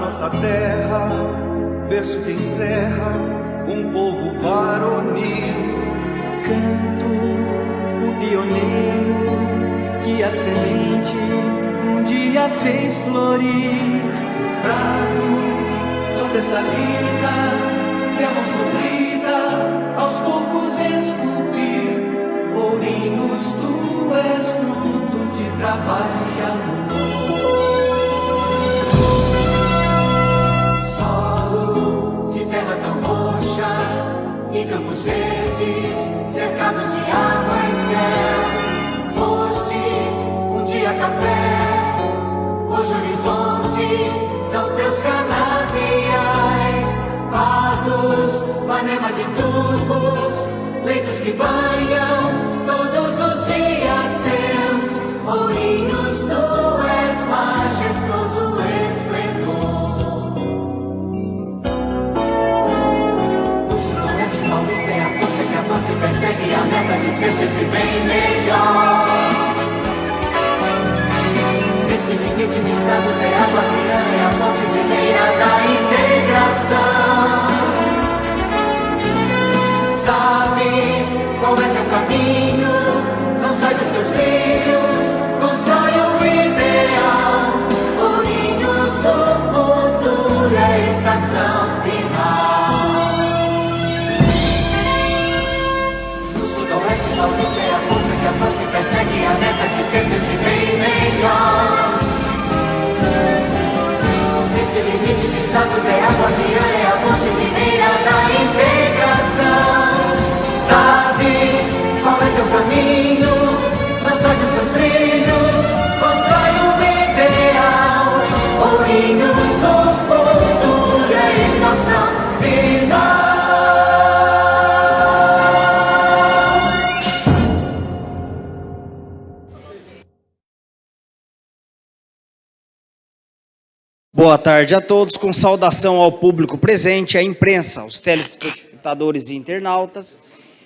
nossa terra, berço que encerra um povo varonil. Canto o pioneiro que a semente um dia fez florir. Brado toda essa vida que a mão sofrida aos poucos esculpir. Ourinhos, tu és fruto de trabalho e amor. Solo de terra tão roxa e campos verdes cercados de água e céu. Fostes um dia café, hoje horizonte são teus canaviais. Pardos, panemas e turvos, leitos que banham todos os dias teus. Ourinhos, tu és majestoso esplendor. Do sudoeste paulista é a força que avança e persegue a meta de ser sempre bem melhor. Esse limite de estados é a guardiã, é a ponte primeira da integração. Sabes qual é teu caminho, não sai dos teus filhos, constrói um ideal. Ourinhos, o futuro é a estação final. No sudoeste paulista é a força que avança e persegue a meta de ser sempre bem melhor. Esse limite de status é a guardiã, é a ponte primeira da integração. Sabes qual é teu caminho, não sai dos teus trilhos, constrói um ideal. Ourinhos, o futuro é a estação final. Boa tarde a todos, com saudação ao público presente, à imprensa, aos telespectadores e internautas.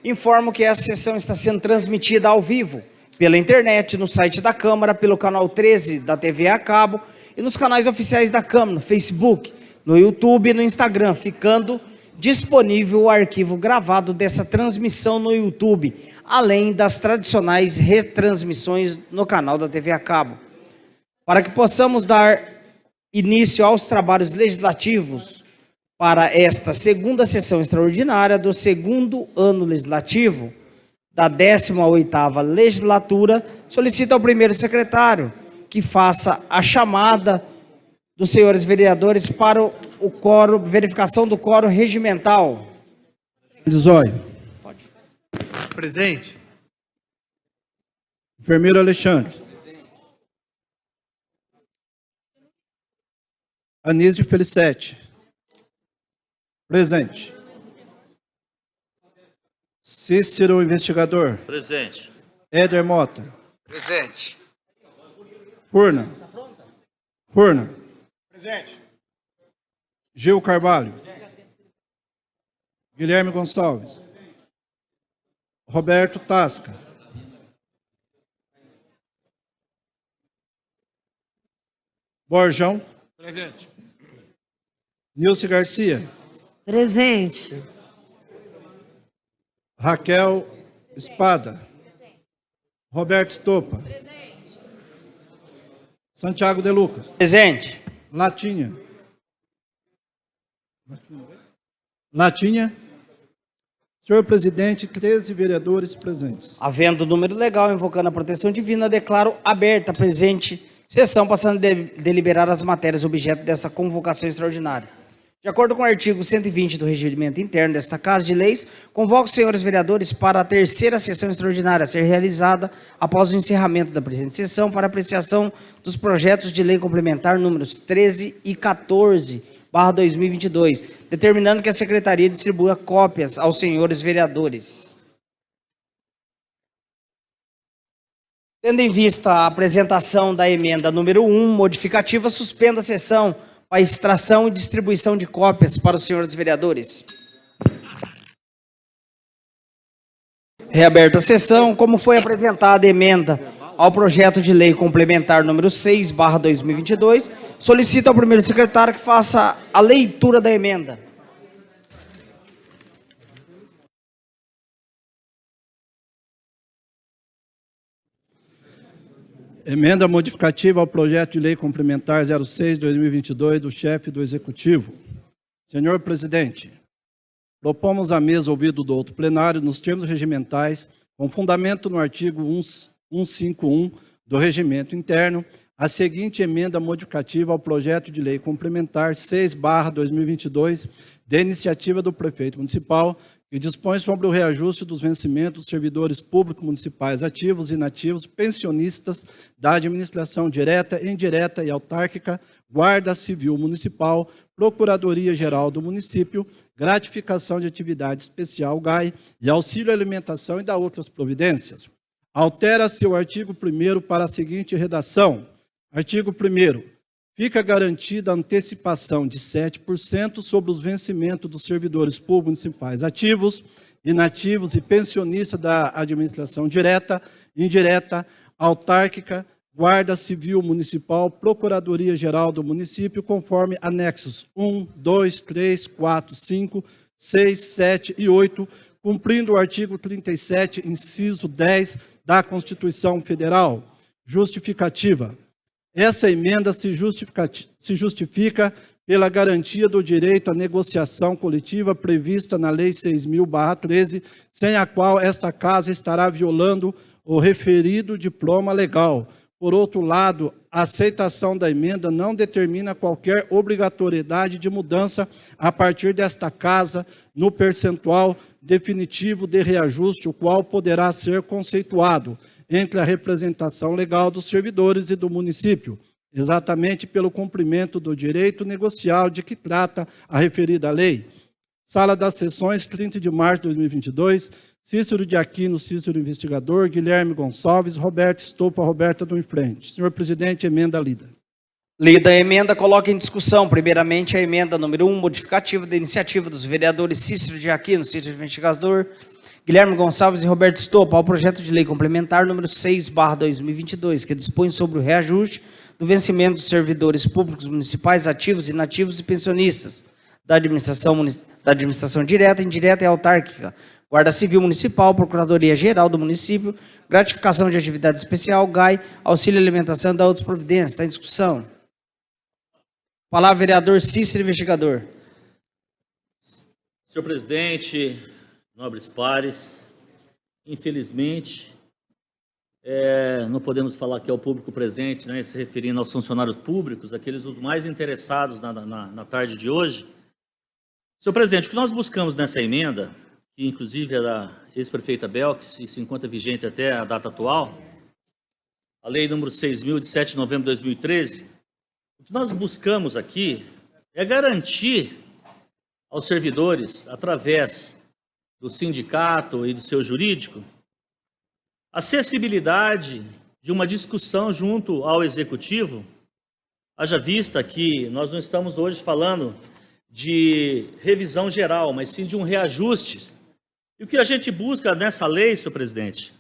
Informo que essa sessão está sendo transmitida ao vivo, pela internet, no site da Câmara, pelo canal 13 da TV a cabo e nos canais oficiais da Câmara, no Facebook, no YouTube e no Instagram, ficando disponível o arquivo gravado dessa transmissão no YouTube, além das tradicionais retransmissões no canal da TV a cabo. Para que possamos dar início aos trabalhos legislativos para esta segunda sessão extraordinária do segundo ano legislativo da 18ª legislatura, solicito ao primeiro secretário que faça a chamada dos senhores vereadores para o quórum, verificação do quórum regimental. Zóio. Presente. Enfermeiro Alexandre. Anísio Felicete. Presente. Cícero Investigador. Presente. Éder Mota. Presente. Furna. Furna. Presente. Gil Carvalho. Guilherme Gonçalves. Roberto Tasca. Borjão. Presente. Nilce Garcia. Presente. Raquel Espada. Roberto Estopa. Presente. Santiago de Lucas. Presente. Latinha. Latinha. Senhor presidente, 13 vereadores presentes. Havendo número legal, invocando a proteção divina, declaro aberta a presente sessão, passando a deliberar as matérias objeto dessa convocação extraordinária. De acordo com o artigo 120 do Regimento Interno desta Casa de Leis, convoco os senhores vereadores para a terceira sessão extraordinária a ser realizada após o encerramento da presente sessão para apreciação dos projetos de lei complementar números 13 e 14/2022, determinando que a Secretaria distribua cópias aos senhores vereadores. Tendo em vista a apresentação da emenda número 1, modificativa, suspenda a sessão para extração e distribuição de cópias para os senhores vereadores. Reaberta a sessão, como foi apresentada a emenda ao projeto de lei complementar número 6/2022, solicito ao primeiro secretário que faça a leitura da emenda. Emenda modificativa ao projeto de lei complementar 06/2022 do chefe do Executivo. Senhor presidente, propomos à mesa, ouvido do outro plenário, nos termos regimentais, com fundamento no artigo 151 do Regimento Interno, a seguinte emenda modificativa ao projeto de lei complementar 6/2022, de iniciativa do prefeito municipal, que dispõe sobre o reajuste dos vencimentos dos servidores públicos municipais ativos e inativos, pensionistas da administração direta, indireta e autárquica, Guarda Civil Municipal, Procuradoria-Geral do Município, gratificação de atividade especial GAI e auxílio alimentação e da outras providências. Altera-se o artigo 1º para a seguinte redação. Artigo 1º. Fica garantida a antecipação de 7% sobre os vencimentos dos servidores públicos municipais ativos, inativos e pensionistas da administração direta, indireta, autárquica, Guarda Civil Municipal, Procuradoria-Geral do Município, conforme anexos 1, 2, 3, 4, 5, 6, 7 e 8, cumprindo o artigo 37, inciso 10 da Constituição Federal. Justificativa. Essa emenda se justifica pela garantia do direito à negociação coletiva prevista na Lei 6.000/13, sem a qual esta Casa estará violando o referido diploma legal. Por outro lado, a aceitação da emenda não determina qualquer obrigatoriedade de mudança a partir desta Casa no percentual definitivo de reajuste, o qual poderá ser conceituado entre a representação legal dos servidores e do município, exatamente pelo cumprimento do direito negocial de que trata a referida lei. Sala das Sessões, 30 de março de 2022, Cícero de Aquino, Cícero investigador, Guilherme Gonçalves, Roberto Estopa, Roberta do Infrente. Senhor presidente, emenda lida. Lida a emenda, coloca em discussão, primeiramente, a emenda número 1, modificativa da iniciativa dos vereadores Cícero de Aquino, Cícero investigador, Guilherme Gonçalves e Roberto Estopa, ao projeto de lei complementar número 6/2022, que dispõe sobre o reajuste do vencimento dos servidores públicos municipais ativos, inativos e pensionistas da administração direta, indireta e autárquica, Guarda Civil Municipal, Procuradoria-Geral do Município, gratificação de atividade especial, GAI, auxílio alimentação e da outras providências. Está em discussão. Palavra, vereador Cícero, investigador. Senhor presidente, nobres pares, infelizmente, não podemos falar que é o público presente, né, se referindo aos funcionários públicos, aqueles os mais interessados na tarde de hoje. Senhor presidente, o que nós buscamos nessa emenda, que inclusive é da ex-prefeita Belkis e se encontra vigente até a data atual, a lei número 6.000, de 7 de novembro de 2013, o que nós buscamos aqui é garantir aos servidores, através do sindicato e do seu jurídico, acessibilidade de uma discussão junto ao executivo, haja vista que nós não estamos hoje falando de revisão geral, mas sim de um reajuste. E o que a gente busca nessa lei, senhor presidente,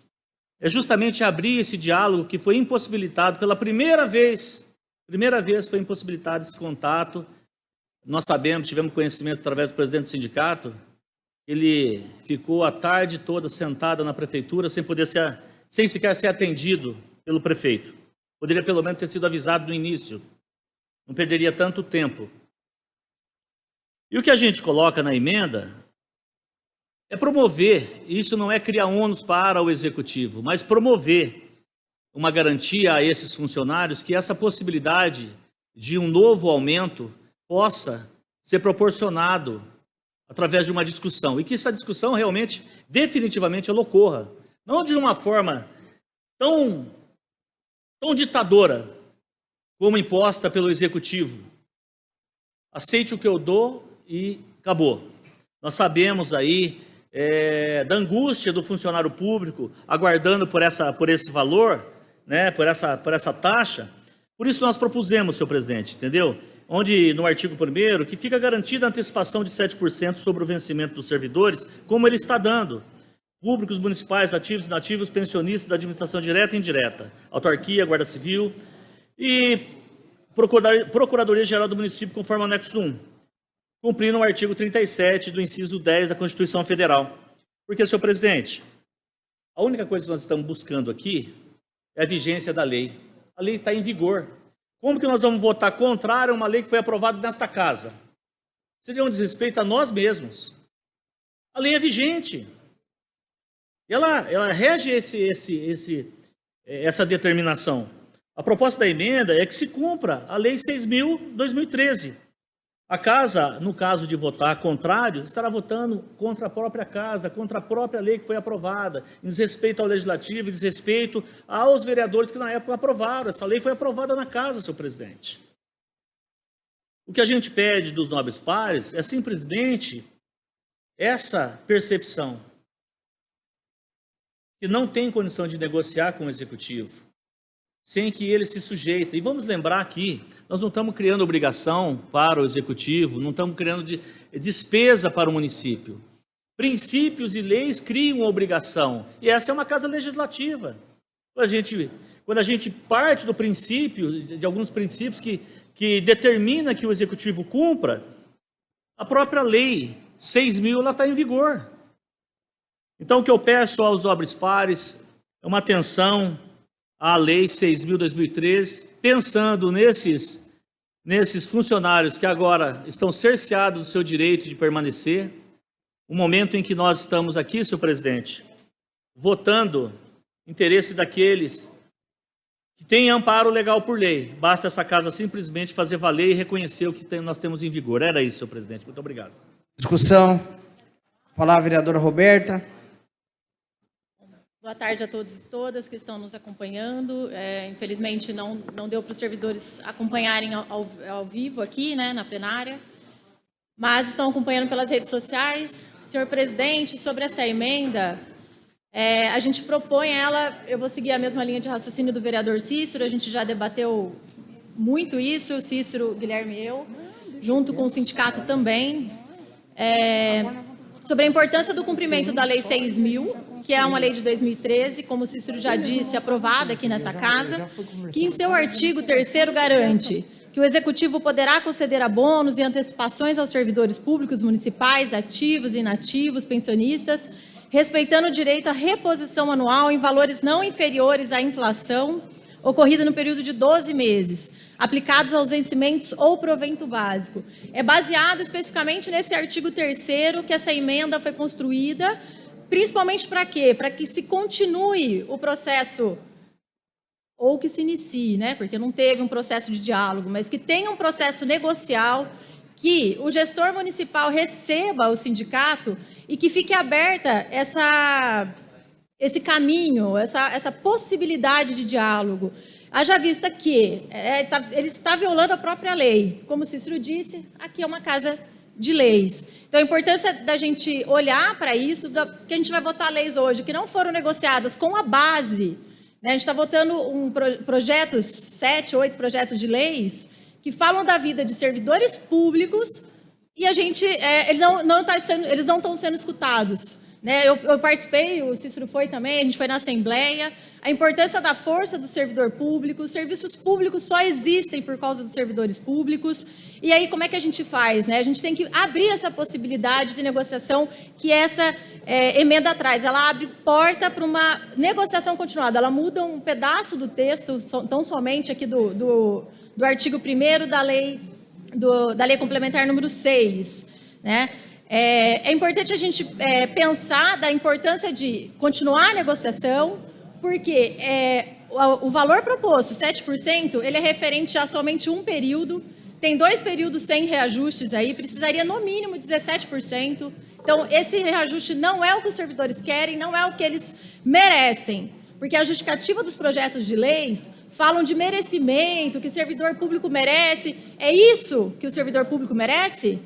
é justamente abrir esse diálogo que foi impossibilitado pela primeira vez foi impossibilitado esse contato. Nós sabemos, tivemos conhecimento através do presidente do sindicato, ele ficou a tarde toda sentado na prefeitura sem sequer ser atendido pelo prefeito. Poderia pelo menos ter sido avisado no início, não perderia tanto tempo. E o que a gente coloca na emenda é promover, isso não é criar ônus para o executivo, mas promover uma garantia a esses funcionários que essa possibilidade de um novo aumento possa ser proporcionado através de uma discussão, e que essa discussão realmente, definitivamente, ela ocorra, não de uma forma tão ditadora como imposta pelo executivo. Aceite o que eu dou e acabou. Nós sabemos aí da angústia do funcionário público aguardando por esse valor, né, por essa taxa. Por isso nós propusemos, senhor presidente, entendeu? Onde no artigo 1º, que fica garantida a antecipação de 7% sobre o vencimento dos servidores, como ele está dando. públicos municipais, ativos e inativos, pensionistas da administração direta e indireta, autarquia, Guarda Civil e Procuradoria-Geral do Município, conforme o anexo 1, cumprindo o artigo 37 do inciso 10 da Constituição Federal. Porque, senhor presidente, a única coisa que nós estamos buscando aqui é a vigência da lei. A lei está em vigor. Como que nós vamos votar contrário a uma lei que foi aprovada nesta casa? Seria um desrespeito a nós mesmos. A lei é vigente. Ela rege essa determinação. A proposta da emenda é que se cumpra a Lei 6.000/2013. A casa, no caso de votar contrário, estará votando contra a própria casa, contra a própria lei que foi aprovada, em desrespeito ao legislativo, em desrespeito aos vereadores que na época aprovaram. Essa lei foi aprovada na casa, senhor presidente. O que a gente pede dos nobres pares é simplesmente essa percepção, que não tem condição de negociar com o executivo, sem que ele se sujeite. E vamos lembrar aqui, nós não estamos criando obrigação para o executivo, não estamos criando despesa para o município. Princípios e leis criam obrigação, e essa é uma casa legislativa. Quando a gente parte do princípio, de alguns princípios que determina que o executivo cumpra, a própria lei 6.000 ela está em vigor. Então, o que eu peço aos nobres pares é uma atenção à Lei 6.000/2013, pensando nesses funcionários que agora estão cerceados do seu direito de permanecer, o momento em que nós estamos aqui, senhor presidente, votando interesse daqueles que têm amparo legal por lei. Basta essa casa simplesmente fazer valer e reconhecer o que nós temos em vigor. Era isso, senhor presidente. Muito obrigado. Discussão. Palavra, vereadora Roberta. Boa tarde a todos e todas que estão nos acompanhando. Infelizmente, não deu para os servidores acompanharem ao vivo aqui, né, na plenária, mas estão acompanhando pelas redes sociais. Senhor presidente, sobre essa emenda, a gente propõe ela, eu vou seguir a mesma linha de raciocínio do vereador Cícero, a gente já debateu muito isso, o Cícero, Guilherme e eu, junto com o sindicato também, sobre a importância do cumprimento da Lei 6.000, que é uma lei de 2013, como o Cícero já disse, aprovada aqui nessa casa, que em seu artigo 3º garante que o Executivo poderá conceder abonos e antecipações aos servidores públicos municipais, ativos e inativos, pensionistas, respeitando o direito à reposição anual em valores não inferiores à inflação, ocorrida no período de 12 meses, aplicados aos vencimentos ou provento básico. É baseado especificamente nesse artigo 3º que essa emenda foi construída, principalmente para quê? Para que se continue o processo, ou que se inicie, né? Porque não teve um processo de diálogo, mas que tenha um processo negocial, que o gestor municipal receba o sindicato e que fique aberta esse caminho, essa possibilidade de diálogo. Haja vista que ele está violando a própria lei. Como o Cícero disse, aqui é uma casa de leis. Então, a importância da gente olhar para isso, que a gente vai votar leis hoje que não foram negociadas com a base, né? A gente está votando projetos, 7, 8 projetos de leis, que falam da vida de servidores públicos e eles não estão sendo escutados. Né? Eu participei, o Cícero foi também, a gente foi na Assembleia. A importância da força do servidor público, os serviços públicos só existem por causa dos servidores públicos. E aí, como é que a gente faz? Né? A gente tem que abrir essa possibilidade de negociação que essa emenda traz. Ela abre porta para uma negociação continuada. Ela muda um pedaço do texto, tão somente aqui do artigo 1º da Lei Complementar número 6. Né? É importante a gente pensar da importância de continuar a negociação, porque o valor proposto, 7%, ele é referente a somente um período, tem 2 períodos sem reajustes aí, precisaria no mínimo 17%. Então, esse reajuste não é o que os servidores querem, não é o que eles merecem, porque a justificativa dos projetos de leis falam de merecimento, que o servidor público merece. É isso que o servidor público merece?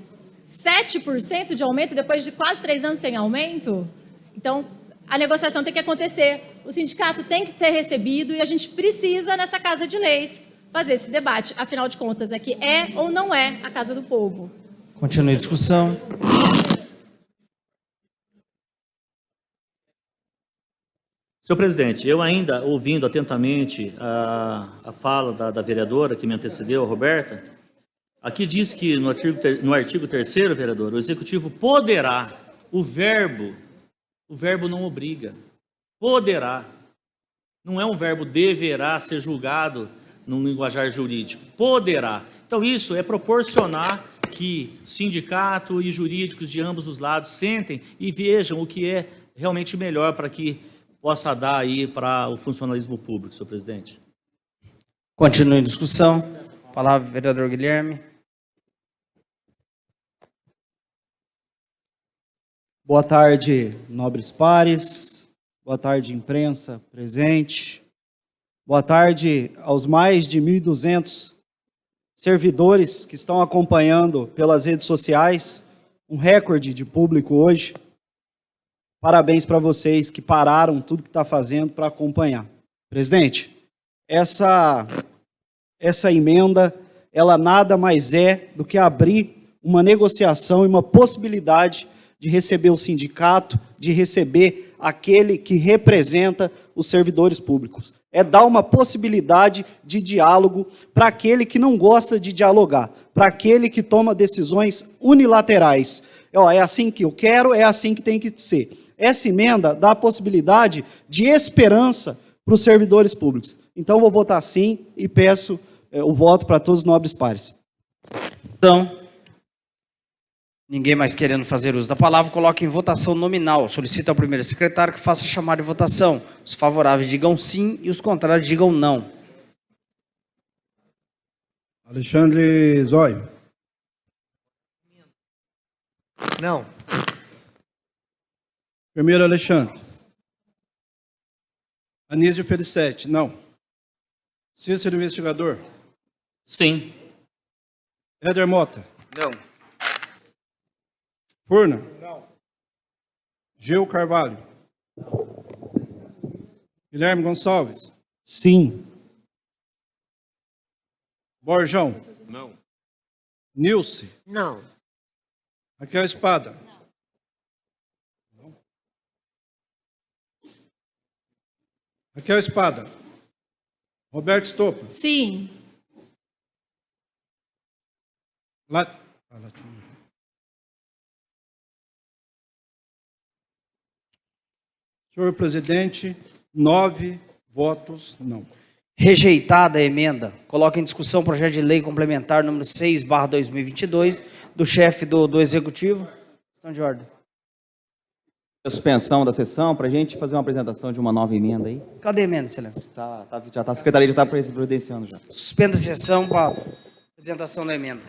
7% de aumento depois de quase 3 anos sem aumento? Então, a negociação tem que acontecer, o sindicato tem que ser recebido e a gente precisa, nessa Casa de Leis, fazer esse debate. Afinal de contas, aqui é ou não é a Casa do Povo? Continue a discussão. Senhor presidente, eu ainda ouvindo atentamente a fala da vereadora que me antecedeu, a Roberta, aqui diz que no artigo 3º, vereador, o executivo poderá, o verbo não obriga, poderá, não é um verbo deverá ser julgado num linguajar jurídico, poderá. Então isso é proporcionar que sindicato e jurídicos de ambos os lados sentem e vejam o que é realmente melhor para que possa dar aí para o funcionalismo público, senhor presidente. Continue em discussão. Palavra, vereador Guilherme. Boa tarde, nobres pares. Boa tarde, imprensa presente. Boa tarde aos mais de 1.200 servidores que estão acompanhando pelas redes sociais. Um recorde de público hoje. Parabéns para vocês que pararam tudo que está fazendo para acompanhar. Presidente, essa emenda, ela nada mais é do que abrir uma negociação e uma possibilidade de receber o sindicato, de receber aquele que representa os servidores públicos. É dar uma possibilidade de diálogo para aquele que não gosta de dialogar, para aquele que toma decisões unilaterais. É assim que eu quero, é assim que tem que ser. Essa emenda dá a possibilidade de esperança para os servidores públicos. Então, vou votar sim e peço o voto para todos os nobres pares. Então, ninguém mais querendo fazer uso da palavra, coloque em votação nominal. Solicito ao primeiro secretário que faça chamada de votação. Os favoráveis digam sim e os contrários digam não. Alexandre Zóio. Não. Primeiro, Alexandre. Anísio Felicete, não. Cícero Investigador. Sim. Éder Mota. Não. Furna. Não. Gil Carvalho. Guilherme Gonçalves. Sim. Borjão. Não. Nilce. Não. Raquel Espada. Raquel Espada. Roberto Stoppa. Sim. Senhor presidente, 9 votos não. Rejeitada a emenda, coloque em discussão o projeto de lei complementar número 6/2022 do chefe do Executivo. Questão de ordem. A suspensão da sessão para a gente fazer uma apresentação de uma nova emenda aí. Cadê a emenda, excelência? A secretaria já está providenciando já. Suspenda a sessão para a apresentação da emenda.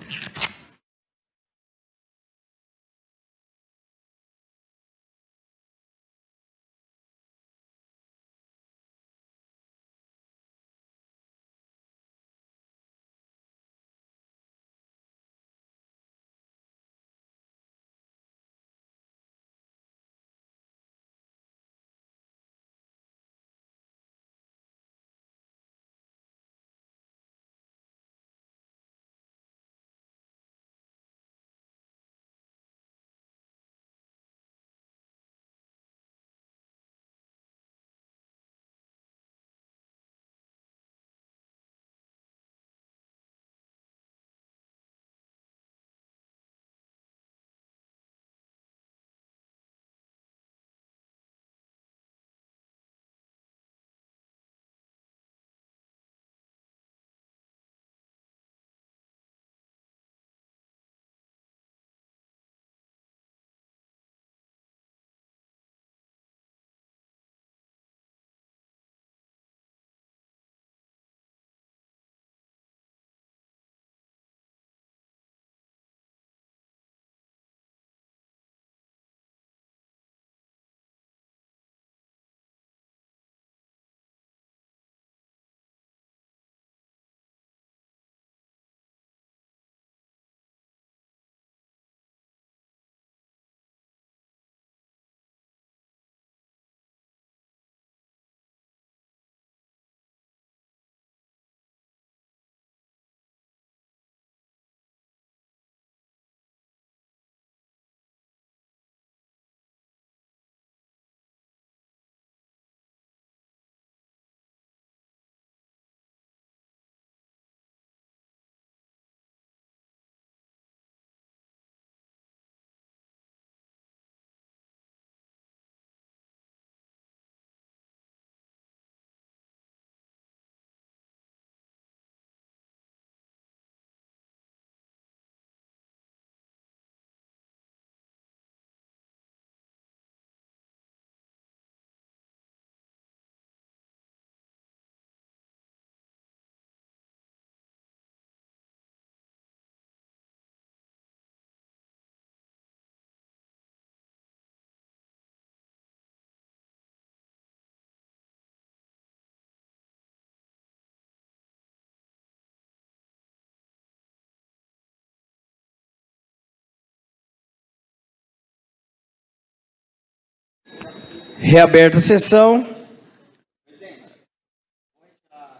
Reaberta a sessão.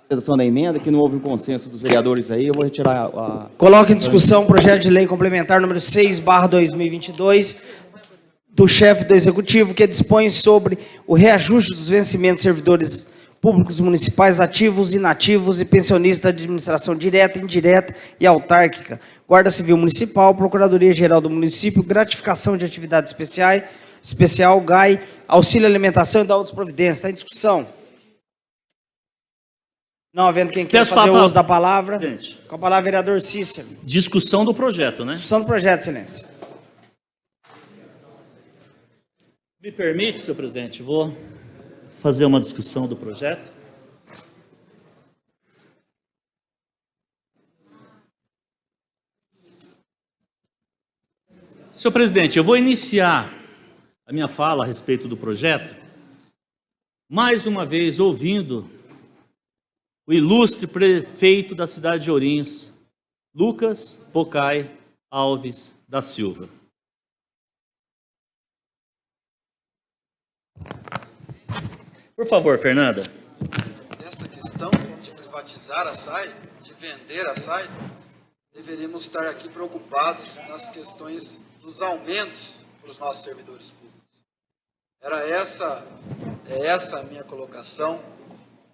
Apresentação da emenda, que não houve um consenso dos vereadores aí, eu vou retirar a... Coloca em discussão o projeto de lei complementar número 6/2022 do chefe do Executivo, que dispõe sobre o reajuste dos vencimentos de servidores públicos municipais ativos, inativos e pensionistas da administração direta, indireta e autárquica, Guarda Civil Municipal, Procuradoria-Geral do Município, gratificação de atividades especial, GAI, auxílio alimentação e da outras providências. Está em discussão. Não havendo quem queira fazer uso da palavra. Gente. Com a palavra, vereador Cícero. Discussão do projeto, né? Discussão do projeto, excelência. Me permite, senhor presidente, vou fazer uma discussão do projeto. Senhor presidente, eu vou iniciar a minha fala a respeito do projeto, mais uma vez ouvindo o ilustre prefeito da cidade de Ourinhos, Lucas Pocai Alves da Silva. Por favor, Fernanda. Esta questão de privatizar a SAI, de vender a SAI, deveríamos estar aqui preocupados nas questões dos aumentos para os nossos servidores públicos. É essa a minha colocação.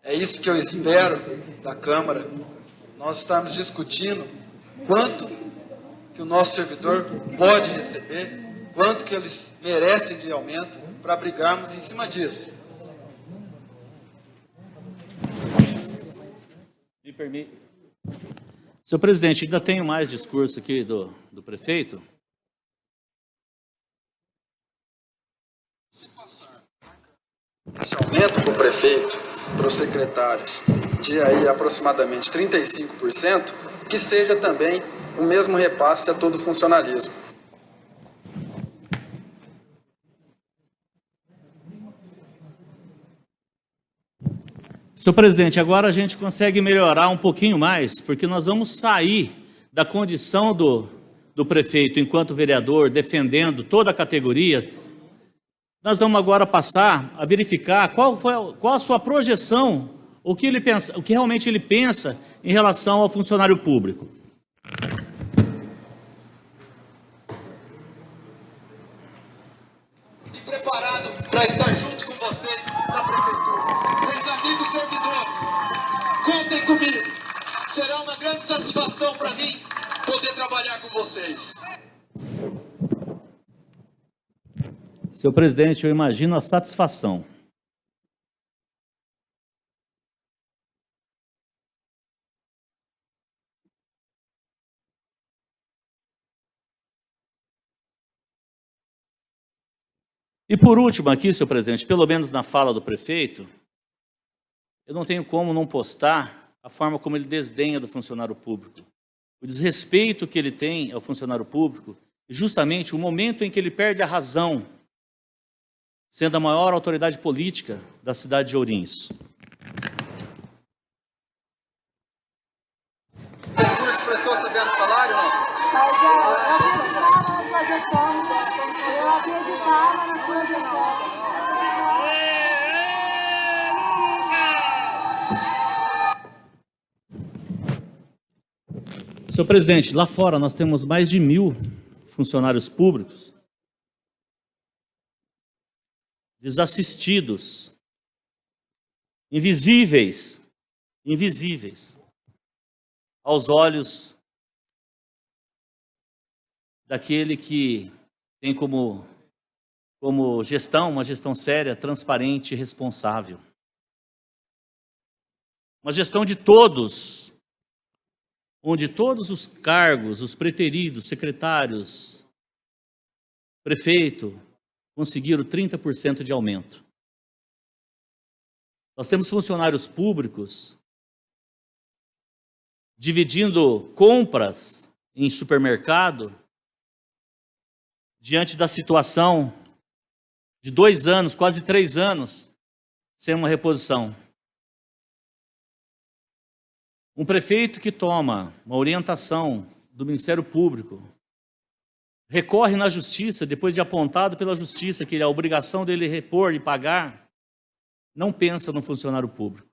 É isso que eu espero da Câmara, nós estarmos discutindo quanto que o nosso servidor pode receber, quanto que eles merecem de aumento, para brigarmos em cima disso. Me permite. Senhor presidente, ainda tenho mais discurso aqui do prefeito. Se passar esse aumento para o prefeito, para os secretários, de aí aproximadamente 35%, que seja também o mesmo repasse a todo o funcionalismo. Senhor presidente, agora a gente consegue melhorar um pouquinho mais, porque nós vamos sair da condição do prefeito enquanto vereador, defendendo toda a categoria. Nós vamos agora passar a verificar qual a sua projeção, o que realmente ele pensa em relação ao funcionário público. Preparado para estar junto com vocês na prefeitura. Meus amigos servidores, contem comigo. Será uma grande satisfação para mim poder trabalhar com vocês. Senhor presidente, eu imagino a satisfação. E por último aqui, senhor presidente, pelo menos na fala do prefeito, eu não tenho como não postar a forma como ele desdenha do funcionário público. O desrespeito que ele tem ao funcionário público, e justamente o momento em que ele perde a razão, sendo a maior autoridade política da cidade de Ourinhos. O prestou sabendo o salário ou não? Mas eu acreditava na sua gestão. Eu acreditava na sua gestão. Senhor presidente, lá fora nós temos mais de 1.000 funcionários públicos desassistidos, invisíveis aos olhos daquele que tem como gestão, uma gestão séria, transparente e responsável. Uma gestão de todos, onde todos os cargos, os preteridos, secretários, prefeito, conseguiram 30% de aumento. Nós temos funcionários públicos dividindo compras em supermercado diante da situação de 2 anos, quase 3 anos, sem uma reposição. Um prefeito que toma uma orientação do Ministério Público recorre na justiça, depois de apontado pela justiça que a obrigação dele repor e pagar, não pensa no funcionário público.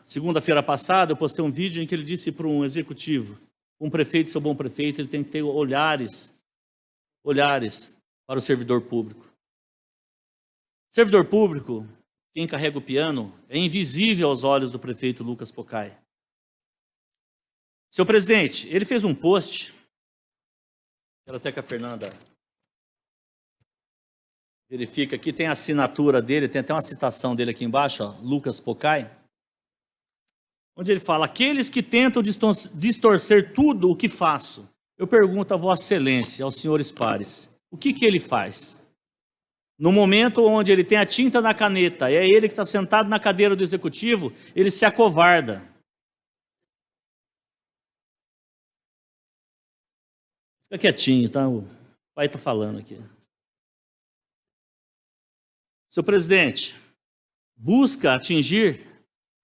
Segunda-feira passada, eu postei um vídeo em que ele disse para um executivo, um prefeito, seu bom prefeito, ele tem que ter olhares para o servidor público. Servidor público, quem carrega o piano, é invisível aos olhos do prefeito Lucas Pocai. Seu presidente, ele fez um post, quero até que a Fernanda verifica aqui, tem a assinatura dele, tem até uma citação dele aqui embaixo, ó, Lucas Pocai, onde ele fala, aqueles que tentam distorcer tudo o que faço, eu pergunto a Vossa Excelência, aos senhores pares, o que ele faz? No momento onde ele tem a tinta na caneta, é ele que está sentado na cadeira do executivo, ele se acovarda. Fica quietinho, tá? O pai está falando aqui. Seu presidente,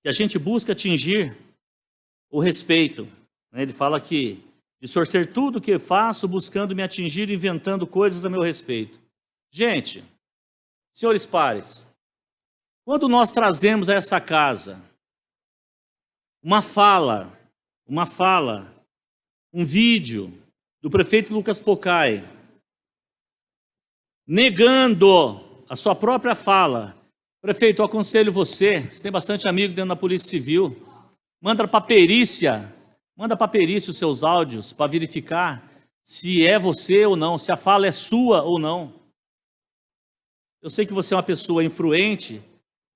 a gente busca atingir o respeito. Ele fala que distorcer tudo o que faço, buscando me atingir, inventando coisas a meu respeito. Gente, senhores pares, quando nós trazemos a essa casa uma fala, um vídeo do prefeito Lucas Pocai negando a sua própria fala, prefeito, eu aconselho você tem bastante amigo dentro da Polícia Civil, manda para a perícia os seus áudios para verificar se é você ou não, se a fala é sua ou não. Eu sei que você é uma pessoa influente,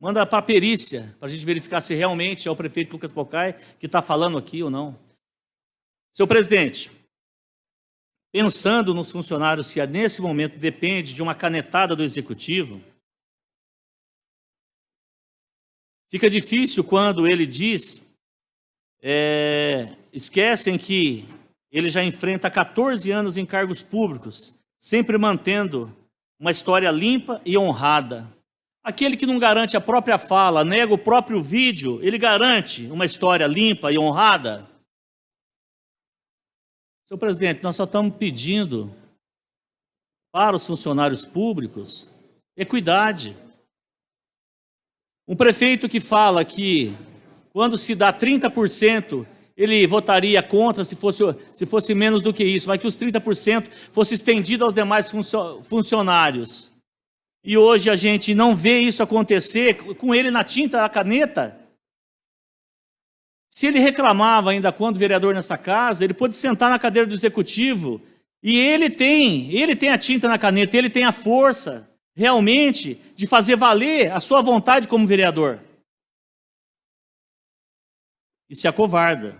manda para a perícia, para a gente verificar se realmente é o prefeito Lucas Pocai que está falando aqui ou não. Seu presidente, pensando nos funcionários que nesse momento depende de uma canetada do executivo, fica difícil quando ele diz, esquecem que ele já enfrenta 14 anos em cargos públicos, sempre mantendo uma história limpa e honrada. Aquele que não garante a própria fala, nega o próprio vídeo, ele garante uma história limpa e honrada? Senhor presidente, nós só estamos pedindo para os funcionários públicos equidade. Um prefeito que fala que quando se dá 30%, ele votaria contra se fosse menos do que isso, mas que os 30% fosse estendido aos demais funcionários. E hoje a gente não vê isso acontecer com ele na tinta, na caneta. Se ele reclamava ainda quando vereador nessa casa, ele pôde sentar na cadeira do executivo e ele tem a tinta na caneta, ele tem a força realmente de fazer valer a sua vontade como vereador. E se acovarda.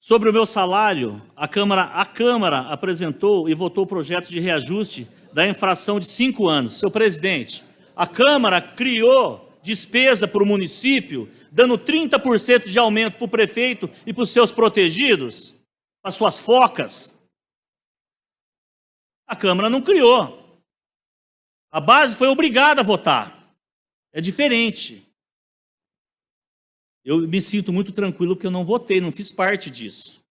Sobre o meu salário, a Câmara apresentou e votou o projeto de reajuste da infração de 5 anos. Seu presidente, a Câmara criou despesa para o município, dando 30% de aumento para o prefeito e para os seus protegidos, para as suas focas. A Câmara não criou. A base foi obrigada a votar. É diferente. Eu me sinto muito tranquilo porque eu não votei, não fiz parte disso.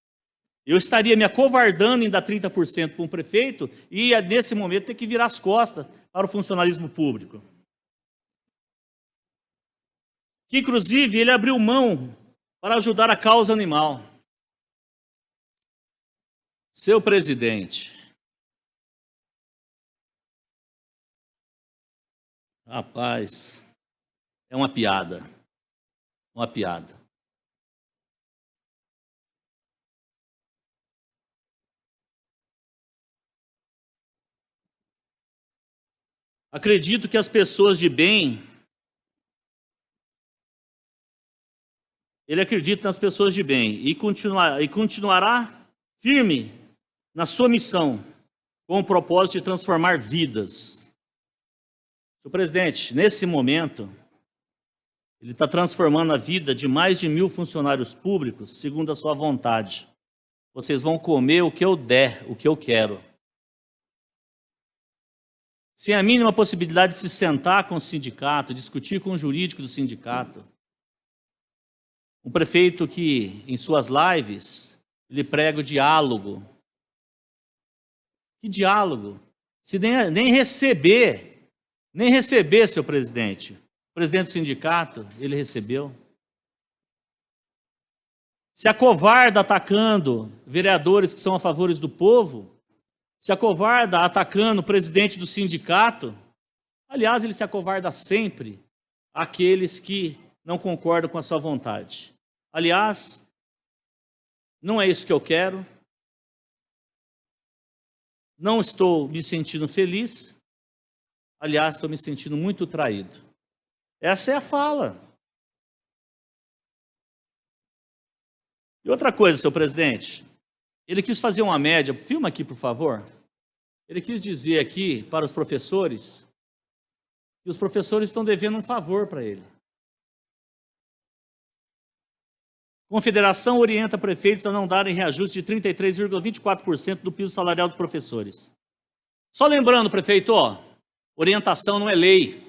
Eu estaria me acovardando em dar 30% para um prefeito e, nesse momento, ter que virar as costas para o funcionalismo público. Que, inclusive, ele abriu mão para ajudar a causa animal. Seu presidente, rapaz, é uma piada. Uma piada. Acredito que as pessoas de bem, ele acredita nas pessoas de bem e continuará firme na sua missão com o propósito de transformar vidas. Senhor presidente, nesse momento, ele está transformando a vida de mais de 1.000 funcionários públicos segundo a sua vontade. Vocês vão comer o que eu der, o que eu quero. Sem a mínima possibilidade de se sentar com o sindicato, discutir com o jurídico do sindicato. Um prefeito que, em suas lives, ele prega o diálogo. Que diálogo? Se nem receber, seu presidente. O presidente do sindicato, ele recebeu. Se acovarda atacando vereadores que são a favor do povo, se acovarda atacando o presidente do sindicato, aliás, ele se acovarda sempre àqueles que não concordam com a sua vontade. Aliás, não é isso que eu quero, não estou me sentindo feliz, aliás, estou me sentindo muito traído. Essa é a fala. E outra coisa, seu presidente, ele quis fazer uma média, filma aqui, por favor. Ele quis dizer aqui para os professores que os professores estão devendo um favor para ele. Confederação orienta prefeitos a não darem reajuste de 33,24% do piso salarial dos professores. Só lembrando, prefeito, orientação não é lei.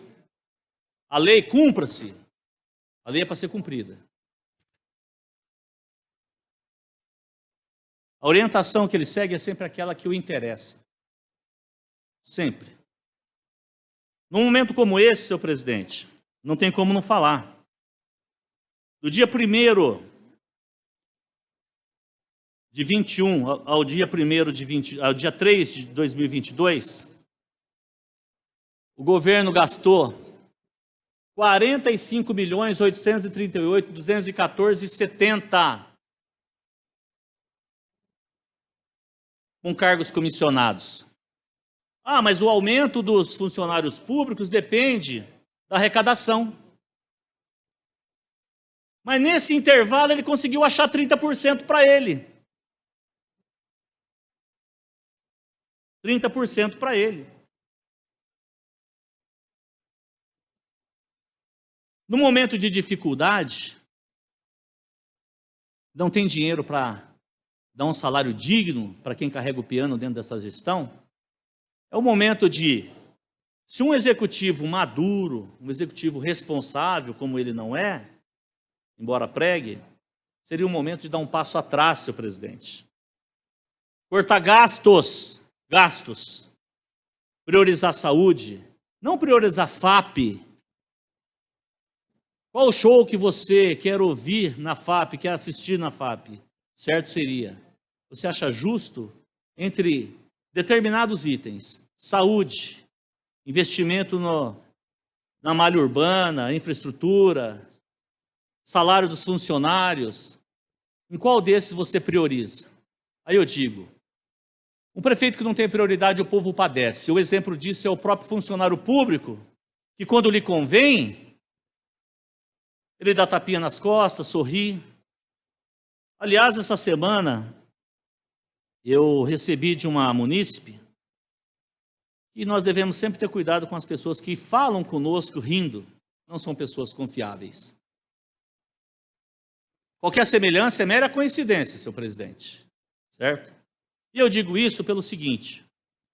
A lei cumpra-se. A lei é para ser cumprida. A orientação que ele segue é sempre aquela que o interessa. Sempre. Num momento como esse, seu presidente, não tem como não falar. Do dia 1º de 21 ao dia 3 de 2022, o governo gastou 45.838.214,70 com cargos comissionados. Ah, mas o aumento dos funcionários públicos depende da arrecadação. Mas nesse intervalo ele conseguiu achar 30% para ele. 30% para ele. No momento de dificuldade, não tem dinheiro para dar um salário digno para quem carrega o piano dentro dessa gestão, é o momento de, se um executivo maduro, um executivo responsável, como ele não é, embora pregue, seria o momento de dar um passo atrás, seu presidente. Cortar gastos, priorizar a saúde, não priorizar FAP. Qual o show que você quer ouvir na FAP, quer assistir na FAP? Certo seria, você acha justo entre determinados itens, saúde, investimento na malha urbana, infraestrutura, salário dos funcionários, em qual desses você prioriza? Aí eu digo, um prefeito que não tem prioridade, o povo padece. O exemplo disso é o próprio funcionário público, que quando lhe convém, ele dá tapinha nas costas, sorri. Aliás, essa semana, eu recebi de uma munícipe que nós devemos sempre ter cuidado com as pessoas que falam conosco rindo, não são pessoas confiáveis. Qualquer semelhança é mera coincidência, seu presidente, certo? E eu digo isso pelo seguinte,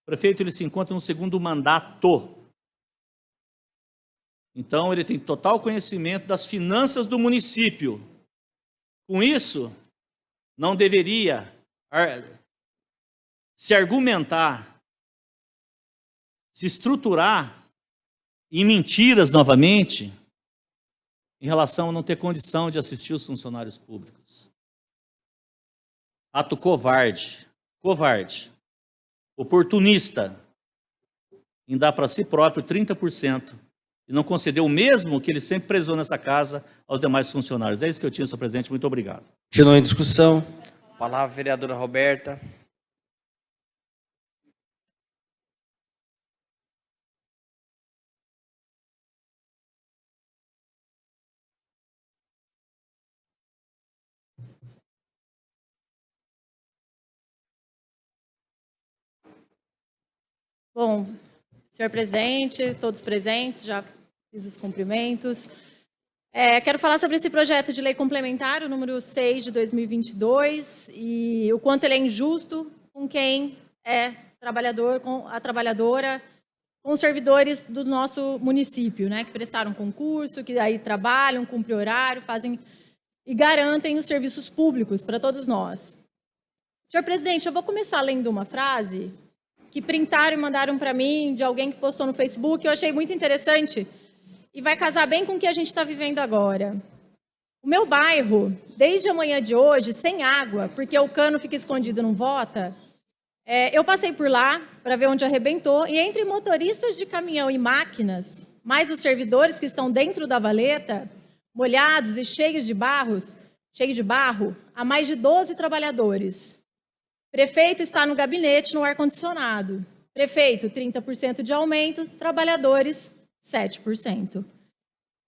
o prefeito ele se encontra no segundo mandato. Então, ele tem total conhecimento das finanças do município. Com isso, não deveria se argumentar, se estruturar em mentiras novamente, em relação a não ter condição de assistir os funcionários públicos. Ato covarde, oportunista, em dar para si próprio 30%, e não concedeu o mesmo que ele sempre prezou nessa casa aos demais funcionários. É isso que eu tinha, senhor presidente. Muito obrigado. Continua em discussão. Palavra, vereadora Roberta. Bom, senhor presidente, todos presentes, já fiz os cumprimentos. Quero falar sobre esse projeto de lei complementar, o número 6 de 2022, e o quanto ele é injusto com quem é trabalhador, com a trabalhadora, com os servidores do nosso município, né, que prestaram concurso, que aí trabalham, cumprem horário, fazem e garantem os serviços públicos para todos nós. Senhor presidente, eu vou começar lendo uma frase que printaram e mandaram para mim, de alguém que postou no Facebook, eu achei muito interessante e vai casar bem com o que a gente está vivendo agora. O meu bairro, desde a manhã de hoje, sem água, porque o cano fica escondido e não vota, eu passei por lá para ver onde arrebentou, e entre motoristas de caminhão e máquinas, mais os servidores que estão dentro da valeta, molhados e cheios de barro, há mais de 12 trabalhadores. Prefeito está no gabinete, no ar-condicionado. Prefeito, 30% de aumento, trabalhadores, 7%.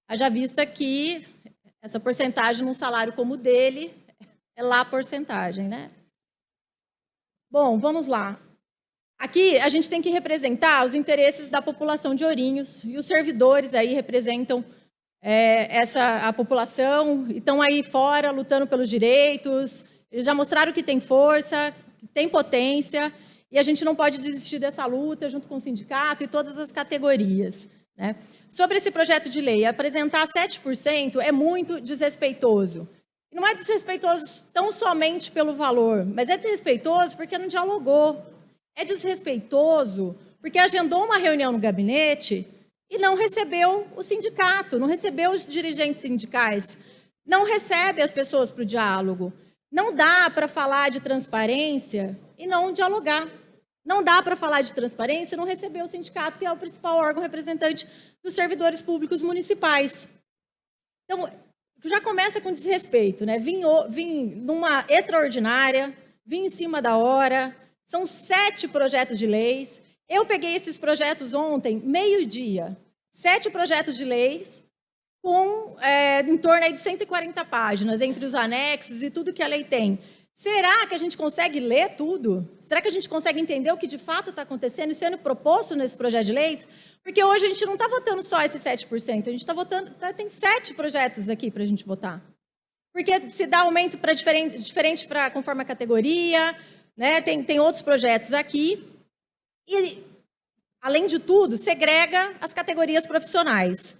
Haja vista que essa porcentagem num salário como o dele é lá a porcentagem, né? Bom, vamos lá. Aqui a gente tem que representar os interesses da população de Ourinhos, e os servidores aí representam a população, e estão aí fora lutando pelos direitos, eles já mostraram que tem força, que tem potência, e a gente não pode desistir dessa luta junto com o sindicato e todas as categorias, né? Sobre esse projeto de lei, apresentar 7% é muito desrespeitoso. E não é desrespeitoso tão somente pelo valor, mas é desrespeitoso porque não dialogou. É desrespeitoso porque agendou uma reunião no gabinete e não recebeu o sindicato, não recebeu os dirigentes sindicais, não recebe as pessoas para o diálogo. Não dá para falar de transparência e não dialogar. Não dá para falar de transparência e não receber o sindicato, que é o principal órgão representante dos servidores públicos municipais. Então, já começa com desrespeito, né? Vim numa extraordinária, vim em cima da hora, são 7 projetos de leis. Eu peguei esses projetos ontem, meio-dia, 7 projetos de leis, com em torno aí de 140 páginas, entre os anexos e tudo que a lei tem. Será que a gente consegue ler tudo? Será que a gente consegue entender o que de fato está acontecendo e sendo proposto nesse projeto de leis? Porque hoje a gente não está votando só esses 7%, a gente está votando, tem 7 projetos aqui para a gente votar. Porque se dá aumento para diferente para conforme a categoria, né? Tem outros projetos aqui. E, além de tudo, segrega as categorias profissionais.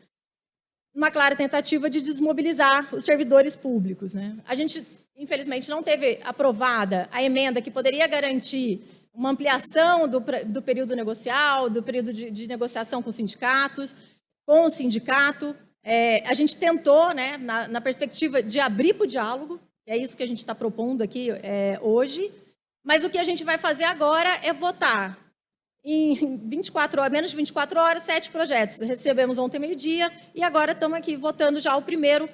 Uma clara tentativa de desmobilizar os servidores públicos, né? A gente, infelizmente, não teve aprovada a emenda que poderia garantir uma ampliação do período negocial, do período de negociação com os sindicatos, com o sindicato. A gente tentou, né, na perspectiva de abrir para o diálogo, é isso que a gente está propondo aqui hoje, mas o que a gente vai fazer agora é votar em 24 horas, menos de 24 horas, 7 projetos. Recebemos ontem meio-dia e agora estamos aqui votando já o primeiro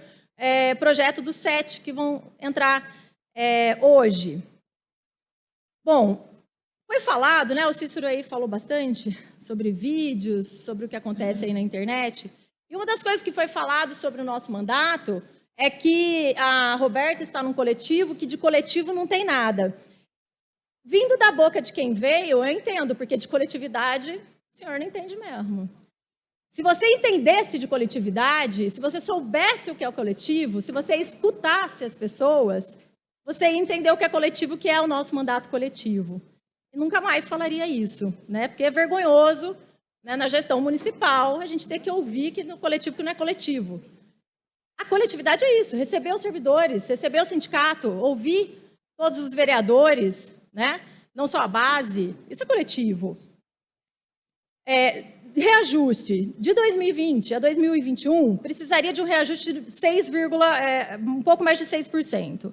projeto dos 7 que vão entrar hoje. Bom, foi falado, né? O Cícero aí falou bastante sobre vídeos, sobre o que acontece aí na internet. E uma das coisas que foi falado sobre o nosso mandato é que a Roberta está num coletivo que de coletivo não tem nada. Vindo da boca de quem veio, eu entendo, porque de coletividade o senhor não entende mesmo. Se você entendesse de coletividade, se você soubesse o que é o coletivo, se você escutasse as pessoas, você ia entender o que é coletivo, que é o nosso mandato coletivo. E nunca mais falaria isso, né? Porque é vergonhoso, né, na gestão municipal, a gente ter que ouvir que no coletivo que não é coletivo. A coletividade é isso, receber os servidores, receber o sindicato, ouvir todos os vereadores, né? Não só a base, isso é coletivo. Reajuste de 2020 a 2021 precisaria de um reajuste de um pouco mais de 6%.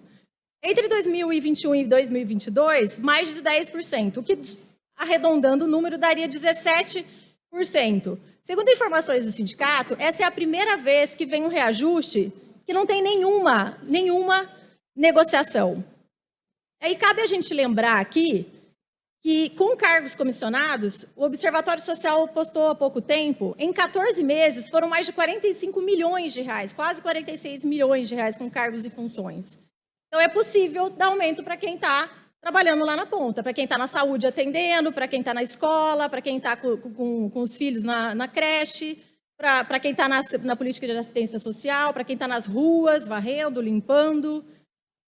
Entre 2021 e 2022, mais de 10%, o que, arredondando o número, daria 17%. Segundo informações do sindicato, essa é a primeira vez que vem um reajuste que não tem nenhuma negociação. Aí cabe a gente lembrar aqui que, com cargos comissionados, o Observatório Social postou há pouco tempo, em 14 meses, foram mais de 45 milhões de reais, quase 46 milhões de reais com cargos e funções. Então, é possível dar aumento para quem está trabalhando lá na ponta, para quem está na saúde atendendo, para quem está na escola, para quem está com os filhos na creche, para quem está na política de assistência social, para quem está nas ruas, varrendo, limpando.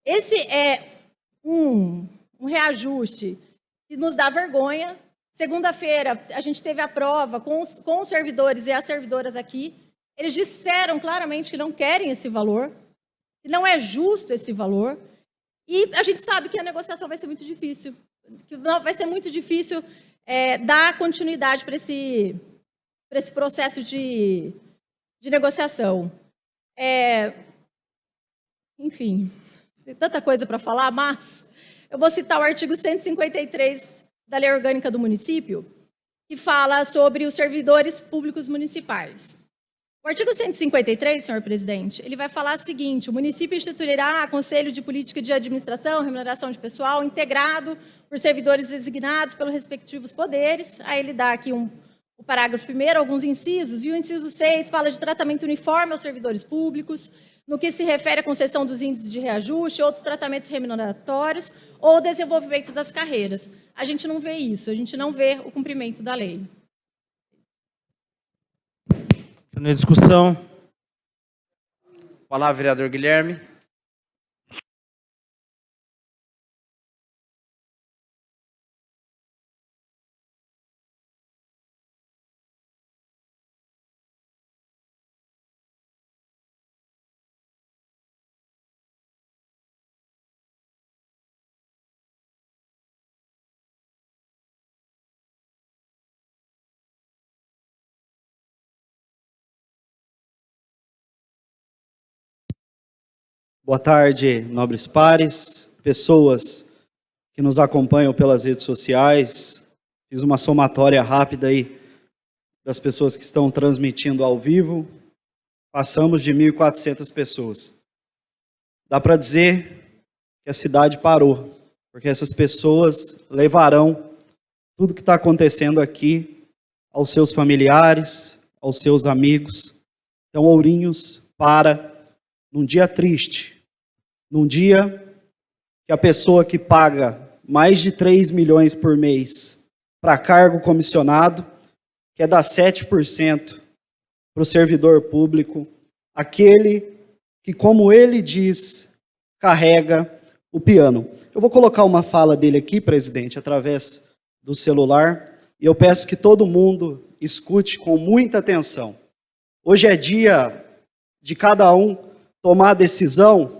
Esse é um reajuste que nos dá vergonha. Segunda-feira, a gente teve a prova com os servidores e as servidoras aqui. Eles disseram claramente que não querem esse valor, que não é justo esse valor. E a gente sabe que a negociação vai ser muito difícil, que vai ser muito difícil dar continuidade para esse processo de negociação. Enfim, tem tanta coisa para falar, mas eu vou citar o artigo 153 da Lei Orgânica do Município, que fala sobre os servidores públicos municipais. O artigo 153, senhor presidente, ele vai falar o seguinte: o município instituirá Conselho de Política de Administração, Remuneração de Pessoal, integrado por servidores designados pelos respectivos poderes. Aí ele dá aqui o parágrafo 1º, alguns incisos, e o inciso 6 fala de tratamento uniforme aos servidores públicos, no que se refere à concessão dos índices de reajuste, outros tratamentos remuneratórios ou desenvolvimento das carreiras. A gente não vê isso, a gente não vê o cumprimento da lei. Na discussão. Palavra, vereador Guilherme. Boa tarde, nobres pares, pessoas que nos acompanham pelas redes sociais. Fiz uma somatória rápida aí das pessoas que estão transmitindo ao vivo. Passamos de 1.400 pessoas. Dá para dizer que a cidade parou, porque essas pessoas levarão tudo que está acontecendo aqui aos seus familiares, aos seus amigos. Então, Ourinhos para num dia triste, num dia que a pessoa que paga mais de 3 milhões por mês para cargo comissionado, quer dar 7% para o servidor público, aquele que, como ele diz, carrega o piano. Eu vou colocar uma fala dele aqui, presidente, através do celular, e eu peço que todo mundo escute com muita atenção. Hoje é dia de cada um tomar a decisão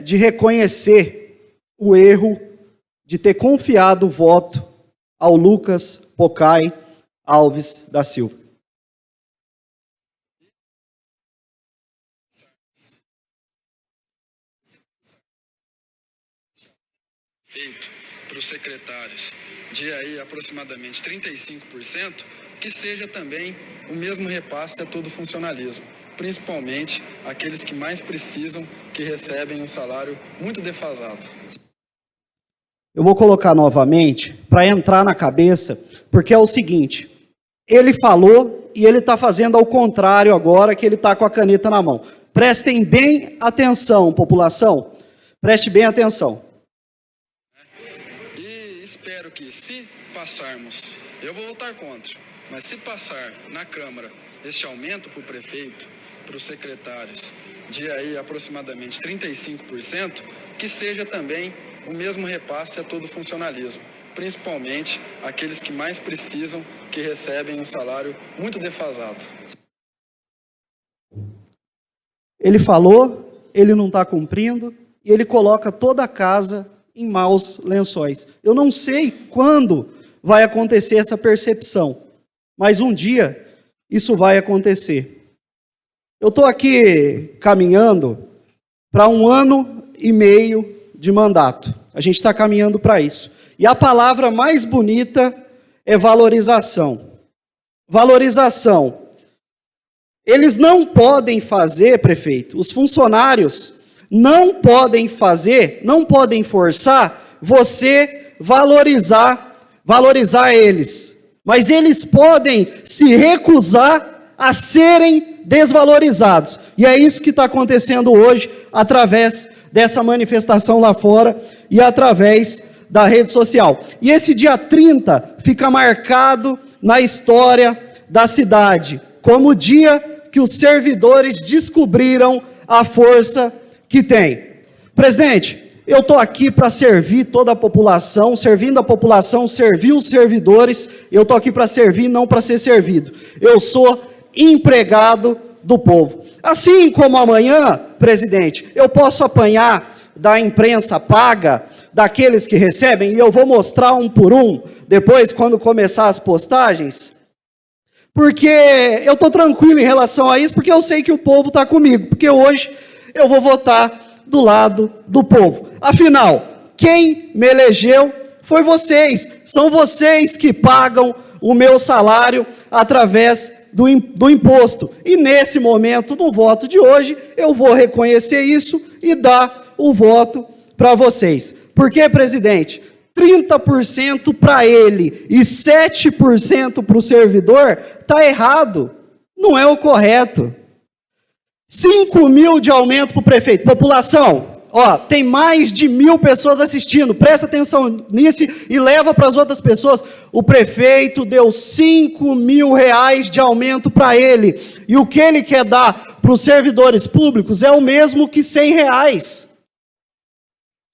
de reconhecer o erro de ter confiado o voto ao Lucas Pocai Alves da Silva. Feito para os secretários de aí aproximadamente 35%, que seja também o mesmo repasse a todo o funcionalismo, principalmente aqueles que mais precisam, que recebem um salário muito defasado. Eu vou colocar novamente para entrar na cabeça, porque é o seguinte, ele falou e ele está fazendo ao contrário agora que ele está com a caneta na mão. Prestem bem atenção, população, preste bem atenção. E espero que, se passarmos, eu vou votar contra, mas se passar na Câmara este aumento para o prefeito, para os secretários, de aí aproximadamente 35%, que seja também o mesmo repasse a todo o funcionalismo, principalmente aqueles que mais precisam, que recebem um salário muito defasado. Ele falou, ele não está cumprindo, e ele coloca toda a casa em maus lençóis. Eu não sei quando vai acontecer essa percepção, mas um dia isso vai acontecer. Eu estou aqui caminhando para 1 ano e meio de mandato. A gente está caminhando para isso. E a palavra mais bonita é valorização. Valorização. Eles não podem fazer, prefeito, os funcionários não podem fazer, não podem forçar você valorizar eles. Mas eles podem se recusar a serem desvalorizados. E é isso que está acontecendo hoje, através dessa manifestação lá fora e através da rede social. E esse dia 30 fica marcado na história da cidade, como o dia que os servidores descobriram a força que tem. Presidente, eu estou aqui para servir toda a população, servindo a população, servir os servidores, eu estou aqui para servir, não para ser servido. Eu sou empregado do povo. Assim como amanhã, presidente, eu posso apanhar da imprensa paga, daqueles que recebem, e eu vou mostrar um por um, depois, quando começar as postagens, porque eu estou tranquilo em relação a isso, porque eu sei que o povo está comigo, porque hoje eu vou votar do lado do povo. Afinal, quem me elegeu foi vocês, são vocês que pagam o meu salário através do imposto. E nesse momento, no voto de hoje, eu vou reconhecer isso e dar o voto para vocês. Por quê, presidente? 30% para ele e 7% para o servidor, está errado. Não é o correto. 5 mil de aumento para o prefeito. População, ó, tem mais de 1.000 pessoas assistindo. Presta atenção nisso e leva para as outras pessoas. O prefeito deu 5 mil reais de aumento para ele. E o que ele quer dar para os servidores públicos é o mesmo que 100 reais.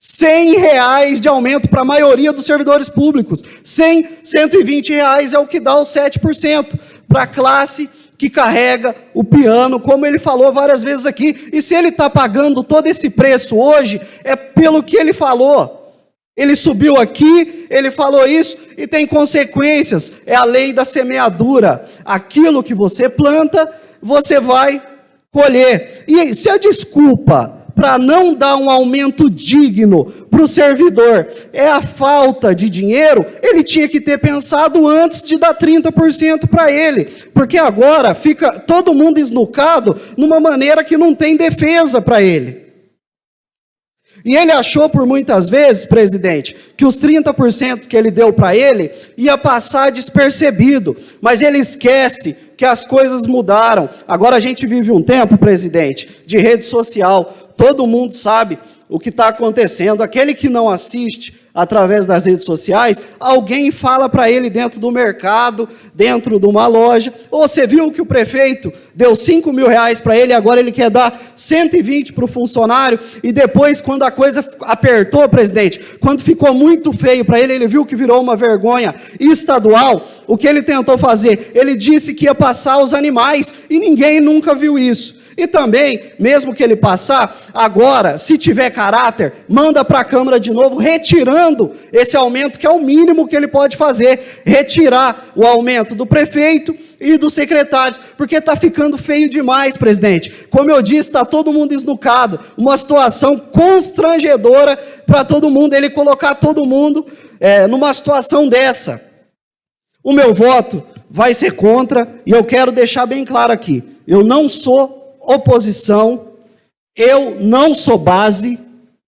100 reais de aumento para a maioria dos servidores públicos. 120 reais é o que dá os 7% para a classe que carrega o piano, como ele falou várias vezes aqui. E se ele está pagando todo esse preço hoje, é pelo que ele falou. Ele subiu aqui, ele falou isso, e tem consequências. É a lei da semeadura. Aquilo que você planta, você vai colher. E se a desculpa para não dar um aumento digno para o servidor é a falta de dinheiro, ele tinha que ter pensado antes de dar 30% para ele, porque agora fica todo mundo esnucado numa maneira que não tem defesa para ele. E ele achou por muitas vezes, presidente, que os 30% que ele deu para ele ia passar despercebido, mas ele esquece que as coisas mudaram. Agora a gente vive um tempo, presidente, de rede social. Todo mundo sabe o que está acontecendo. Aquele que não assiste através das redes sociais, alguém fala para ele dentro do mercado, dentro de uma loja. Ou você viu que o prefeito deu 5 mil reais para ele, agora ele quer dar 120 para o funcionário, e depois, quando a coisa apertou, presidente, quando ficou muito feio para ele, ele viu que virou uma vergonha estadual, o que ele tentou fazer? Ele disse que ia passar os animais, e ninguém nunca viu isso. E também, mesmo que ele passar, agora, se tiver caráter, manda para a Câmara de novo, retirando esse aumento, que é o mínimo que ele pode fazer, retirar o aumento do prefeito e dos secretários, porque está ficando feio demais, presidente. Como eu disse, está todo mundo esnucado, uma situação constrangedora para todo mundo, ele colocar todo mundo numa situação dessa. O meu voto vai ser contra, e eu quero deixar bem claro aqui, eu não sou oposição, eu não sou base,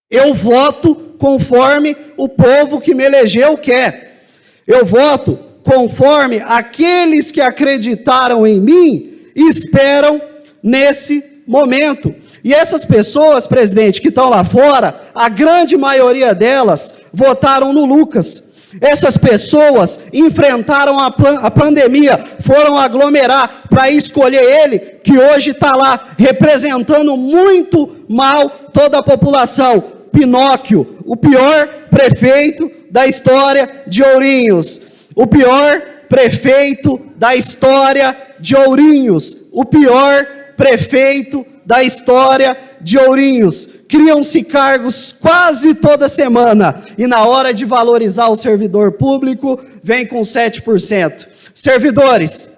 eu voto conforme o povo que me elegeu quer. Eu voto conforme aqueles que acreditaram em mim e esperam nesse momento. E essas pessoas, presidente, que estão lá fora, a grande maioria delas votaram no Lucas. Essas pessoas enfrentaram a pandemia, foram aglomerar para escolher ele, que hoje está lá representando muito mal toda a população. Pinóquio, o pior prefeito da história de Ourinhos. O pior prefeito da história de Ourinhos. O pior prefeito da história de Ourinhos. Criam-se cargos quase toda semana, e na hora de valorizar o servidor público, vem com 7%. Servidores,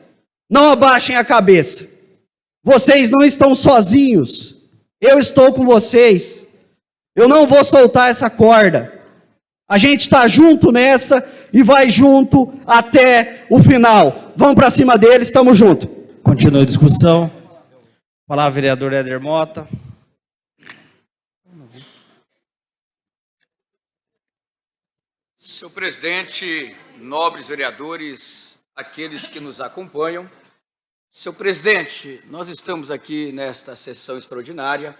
não abaixem a cabeça. Vocês não estão sozinhos. Eu estou com vocês. Eu não vou soltar essa corda. A gente está junto nessa e vai junto até o final. Vamos para cima deles, estamos juntos. Continua a discussão. Palavra, vereador Éder Mota. Senhor presidente, nobres vereadores, aqueles que nos acompanham. Senhor presidente, nós estamos aqui nesta sessão extraordinária,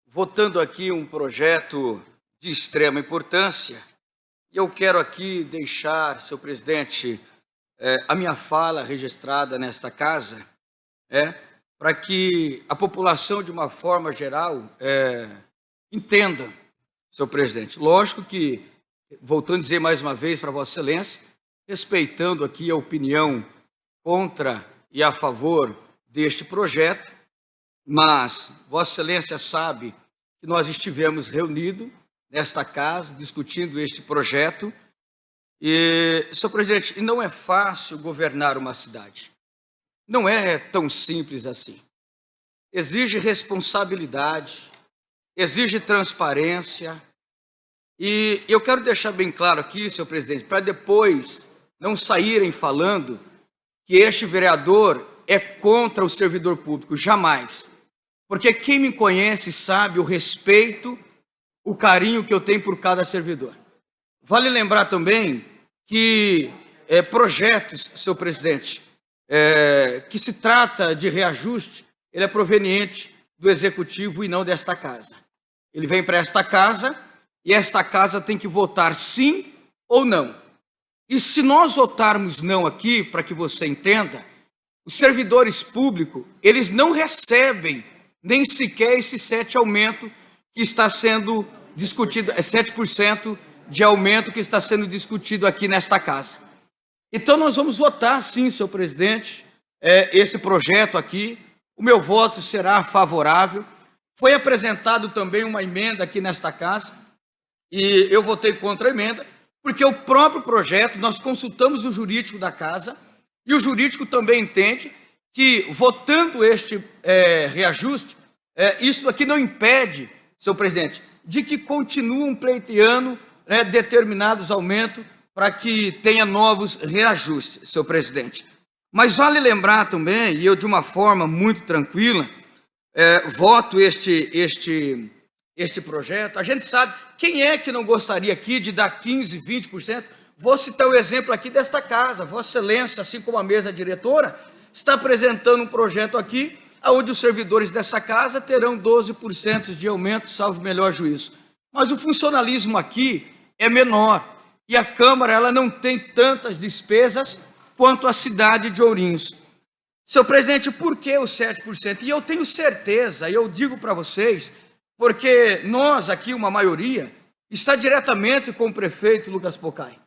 votando aqui um projeto de extrema importância. E eu quero aqui deixar, senhor presidente, a minha fala registrada nesta casa, para que a população, de uma forma geral, entenda, senhor presidente. Lógico que, voltando a dizer mais uma vez para Vossa Excelência, respeitando aqui a opinião contra e a favor deste projeto, mas Vossa Excelência sabe que nós estivemos reunidos nesta casa, discutindo este projeto. E, senhor presidente, não é fácil governar uma cidade. Não é tão simples assim. Exige responsabilidade, exige transparência. E eu quero deixar bem claro aqui, senhor presidente, para depois não saírem falando que este vereador é contra o servidor público. Jamais. Porque quem me conhece sabe o respeito, o carinho que eu tenho por cada servidor. Vale lembrar também que projetos, senhor presidente, que se trata de reajuste, ele é proveniente do Executivo e não desta casa. Ele vem para esta casa e esta casa tem que votar sim ou não. E se nós votarmos não aqui, para que você entenda, os servidores públicos, eles não recebem nem sequer esse 7% aumento que está sendo discutido, 7% de aumento que está sendo discutido aqui nesta casa. Então nós vamos votar sim, senhor presidente, esse projeto aqui. O meu voto será favorável. Foi apresentado também uma emenda aqui nesta casa e eu votei contra a emenda, porque o próprio projeto, nós consultamos o jurídico da casa e o jurídico também entende que, votando este reajuste, isso aqui não impede, senhor presidente, de que continuem pleiteando determinados aumentos para que tenha novos reajustes, senhor presidente. Mas vale lembrar também, e eu de uma forma muito tranquila, voto este projeto. A gente sabe, quem é que não gostaria aqui de dar 15%, 20%? Vou citar o exemplo aqui desta casa. Vossa Excelência, assim como a mesa diretora, está apresentando um projeto aqui, onde os servidores dessa casa terão 12% de aumento, salvo melhor juízo. Mas o funcionalismo aqui é menor, e a Câmara ela não tem tantas despesas quanto a cidade de Ourinhos. Senhor presidente, por que os 7%? E eu tenho certeza, e eu digo para vocês, porque nós aqui, uma maioria, está diretamente com o prefeito Lucas Pocai.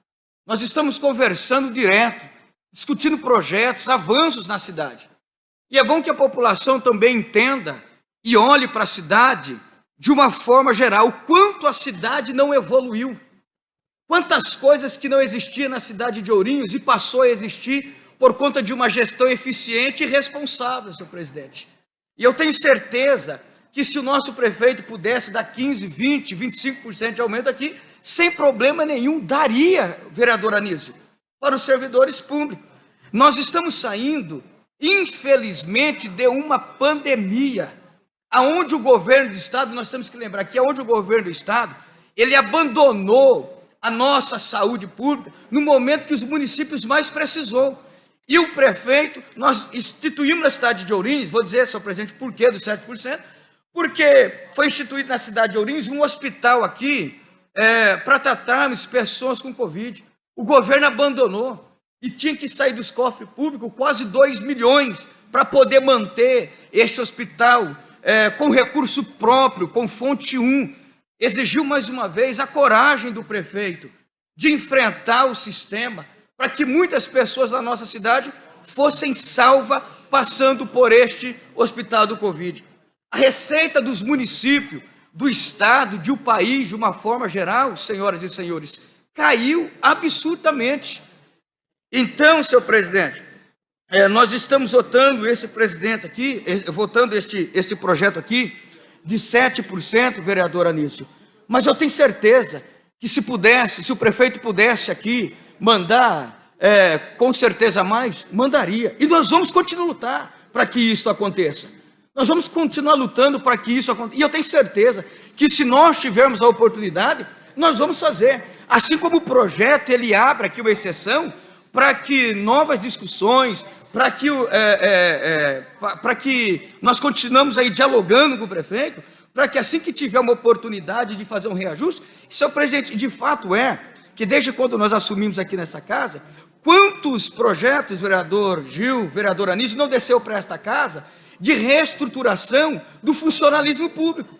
Nós estamos conversando direto, discutindo projetos, avanços na cidade. E é bom que a população também entenda e olhe para a cidade de uma forma geral, o quanto a cidade não evoluiu. Quantas coisas que não existiam na cidade de Ourinhos e passou a existir por conta de uma gestão eficiente e responsável, senhor presidente. E eu tenho certeza que se o nosso prefeito pudesse dar 15%, 20%, 25% de aumento aqui, sem problema nenhum, daria, vereador Anísio, para os servidores públicos. Nós estamos saindo, infelizmente, de uma pandemia, aonde o governo do Estado, nós temos que lembrar que aonde o governo do Estado, ele abandonou a nossa saúde pública no momento que os municípios mais precisou. E o prefeito, nós instituímos na cidade de Ourinhos, vou dizer, senhor presidente, por que dos 7%? Porque foi instituído na cidade de Ourinhos um hospital aqui para tratarmos pessoas com Covid. O governo abandonou e tinha que sair dos cofres públicos quase 2 milhões para poder manter este hospital com recurso próprio, com fonte 1. Exigiu mais uma vez a coragem do prefeito de enfrentar o sistema para que muitas pessoas da nossa cidade fossem salvas passando por este hospital do Covid. A receita dos municípios, do Estado, do país, de uma forma geral, senhoras e senhores, caiu absurdamente. Então, senhor presidente, nós estamos votando esse projeto aqui de 7%, vereador Anísio. Mas eu tenho certeza que se o prefeito pudesse aqui mandar, com certeza mais, mandaria. E nós vamos continuar a lutar para que isso aconteça. Nós vamos continuar lutando para que isso aconteça. E eu tenho certeza que se nós tivermos a oportunidade, nós vamos fazer. Assim como o projeto, ele abre aqui uma exceção para que novas discussões, para que nós continuamos aí dialogando com o prefeito, para que assim que tiver uma oportunidade de fazer um reajuste, senhor presidente, de fato que desde quando nós assumimos aqui nessa casa, quantos projetos, vereador Gil, vereador Anísio, não desceu para esta casa de reestruturação do funcionalismo público?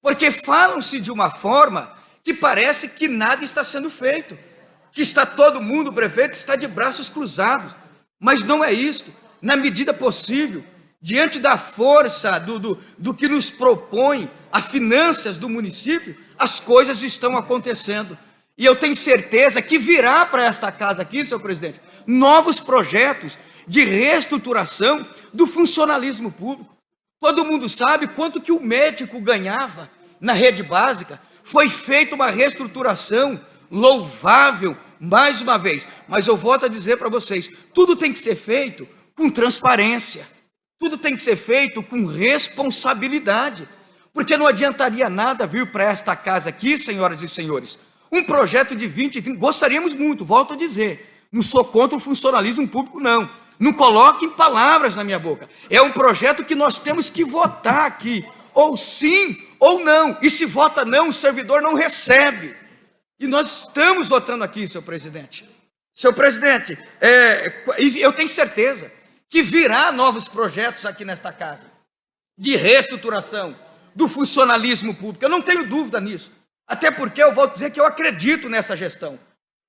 Porque falam-se de uma forma que parece que nada está sendo feito, que está todo mundo, o prefeito está de braços cruzados, mas não é isso. Na medida possível, diante da força do que nos propõe as finanças do município, as coisas estão acontecendo. E eu tenho certeza que virá para esta casa aqui, senhor presidente, novos projetos de reestruturação do funcionalismo público. Todo mundo sabe quanto que o médico ganhava na rede básica. Foi feita uma reestruturação louvável, mais uma vez. Mas eu volto a dizer para vocês, tudo tem que ser feito com transparência. Tudo tem que ser feito com responsabilidade. Porque não adiantaria nada vir para esta casa aqui, senhoras e senhores, um projeto de 20, 30, gostaríamos muito, volto a dizer, não sou contra o funcionalismo público, não. Não coloquem palavras na minha boca. É um projeto que nós temos que votar aqui, ou sim ou não. E se vota não, o servidor não recebe. E nós estamos votando aqui, senhor presidente. Senhor presidente, eu tenho certeza que virá novos projetos aqui nesta casa, de reestruturação do funcionalismo público. Eu não tenho dúvida nisso. Até porque eu vou dizer que eu acredito nessa gestão.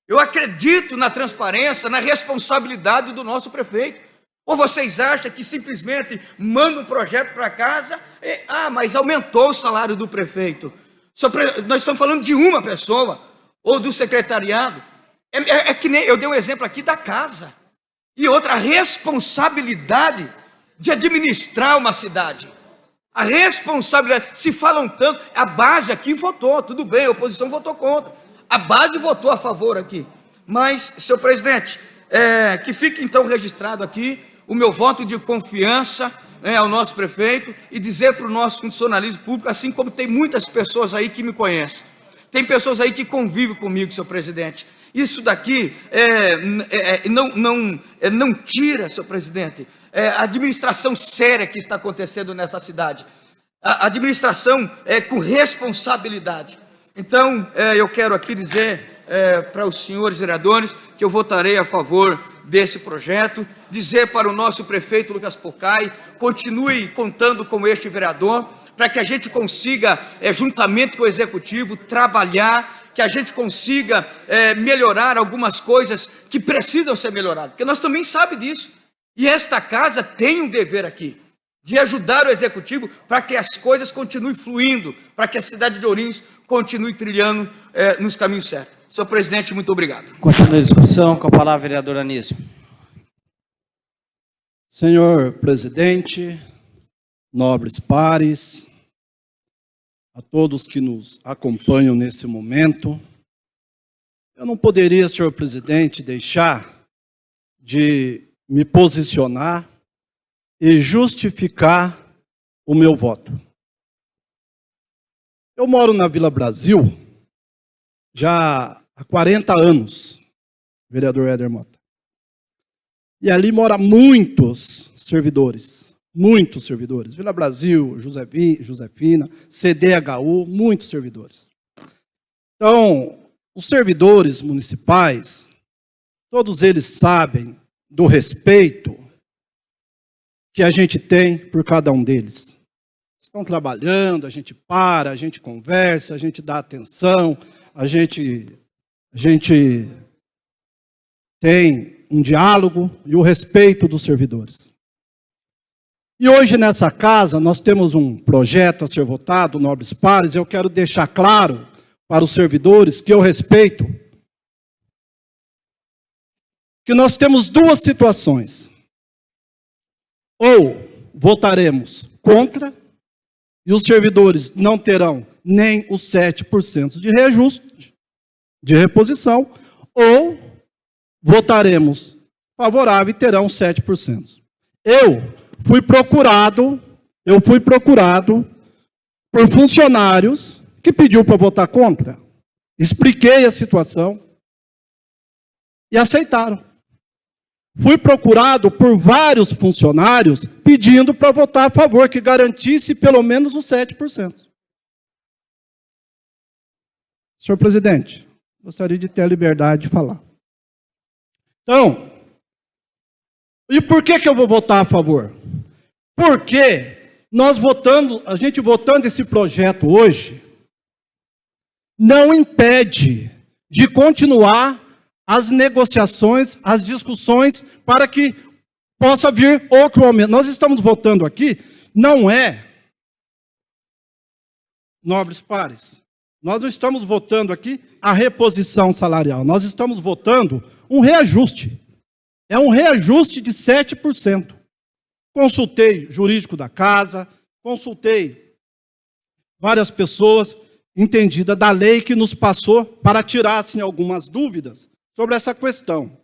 Eu acredito na transparência, na responsabilidade do nosso prefeito. Ou vocês acham que simplesmente manda um projeto para casa, mas aumentou o salário do prefeito. Nós estamos falando de uma pessoa, ou do secretariado. É que nem eu dei um exemplo aqui da casa. E outra, a responsabilidade de administrar uma cidade. A responsabilidade, se falam tanto, a base aqui votou, tudo bem, a oposição votou contra. A base votou a favor aqui. Mas, senhor presidente, que fique então registrado aqui o meu voto de confiança ao nosso prefeito e dizer para o nosso funcionalismo público, assim como tem muitas pessoas aí que me conhecem. Tem pessoas aí que convivem comigo, senhor presidente. Isso daqui não tira, senhor presidente, a administração séria que está acontecendo nessa cidade. A administração com responsabilidade. Então, eu quero aqui dizer para os senhores vereadores que eu votarei a favor desse projeto, dizer para o nosso prefeito Lucas Pocai, continue contando com este vereador, para que a gente consiga, juntamente com o executivo, trabalhar, que a gente consiga melhorar algumas coisas que precisam ser melhoradas, porque nós também sabemos disso. E esta casa tem um dever aqui, de ajudar o executivo para que as coisas continuem fluindo, para que a cidade de Ourinhos continue trilhando nos caminhos certos. Senhor presidente, muito obrigado. Continua a discussão, com a palavra, vereador Anísio. Senhor presidente, nobres pares, a todos que nos acompanham nesse momento, eu não poderia, senhor presidente, deixar de me posicionar e justificar o meu voto. Eu moro na Vila Brasil já há 40 anos, vereador Éder Mota. E ali moram muitos servidores. Vila Brasil, Josefina, CDHU, muitos servidores. Então, os servidores municipais, todos eles sabem do respeito que a gente tem por cada um deles. Estão trabalhando, a gente para, a gente conversa, a gente dá atenção, a gente tem um diálogo e o respeito dos servidores. E hoje nessa casa nós temos um projeto a ser votado, nobres pares, eu quero deixar claro para os servidores que eu respeito, que nós temos duas situações. Ou votaremos contra, e os servidores não terão nem os 7% de reajuste, de reposição, ou votaremos favorável e terão 7%. Eu fui procurado por funcionários que pediu para votar contra. Expliquei a situação e aceitaram. Fui procurado por vários funcionários pedindo para votar a favor, que garantisse pelo menos os 7%. Senhor presidente, gostaria de ter a liberdade de falar. Então, e por que eu vou votar a favor? Porque a gente votando esse projeto hoje, não impede de continuar as negociações, as discussões, para que possa vir outro aumento. Nós estamos votando aqui, não é, nobres pares, nós não estamos votando aqui a reposição salarial, nós estamos votando um reajuste. É um reajuste de 7%. Consultei jurídico da casa, consultei várias pessoas entendidas da lei que nos passou para tirar assim, algumas dúvidas sobre essa questão.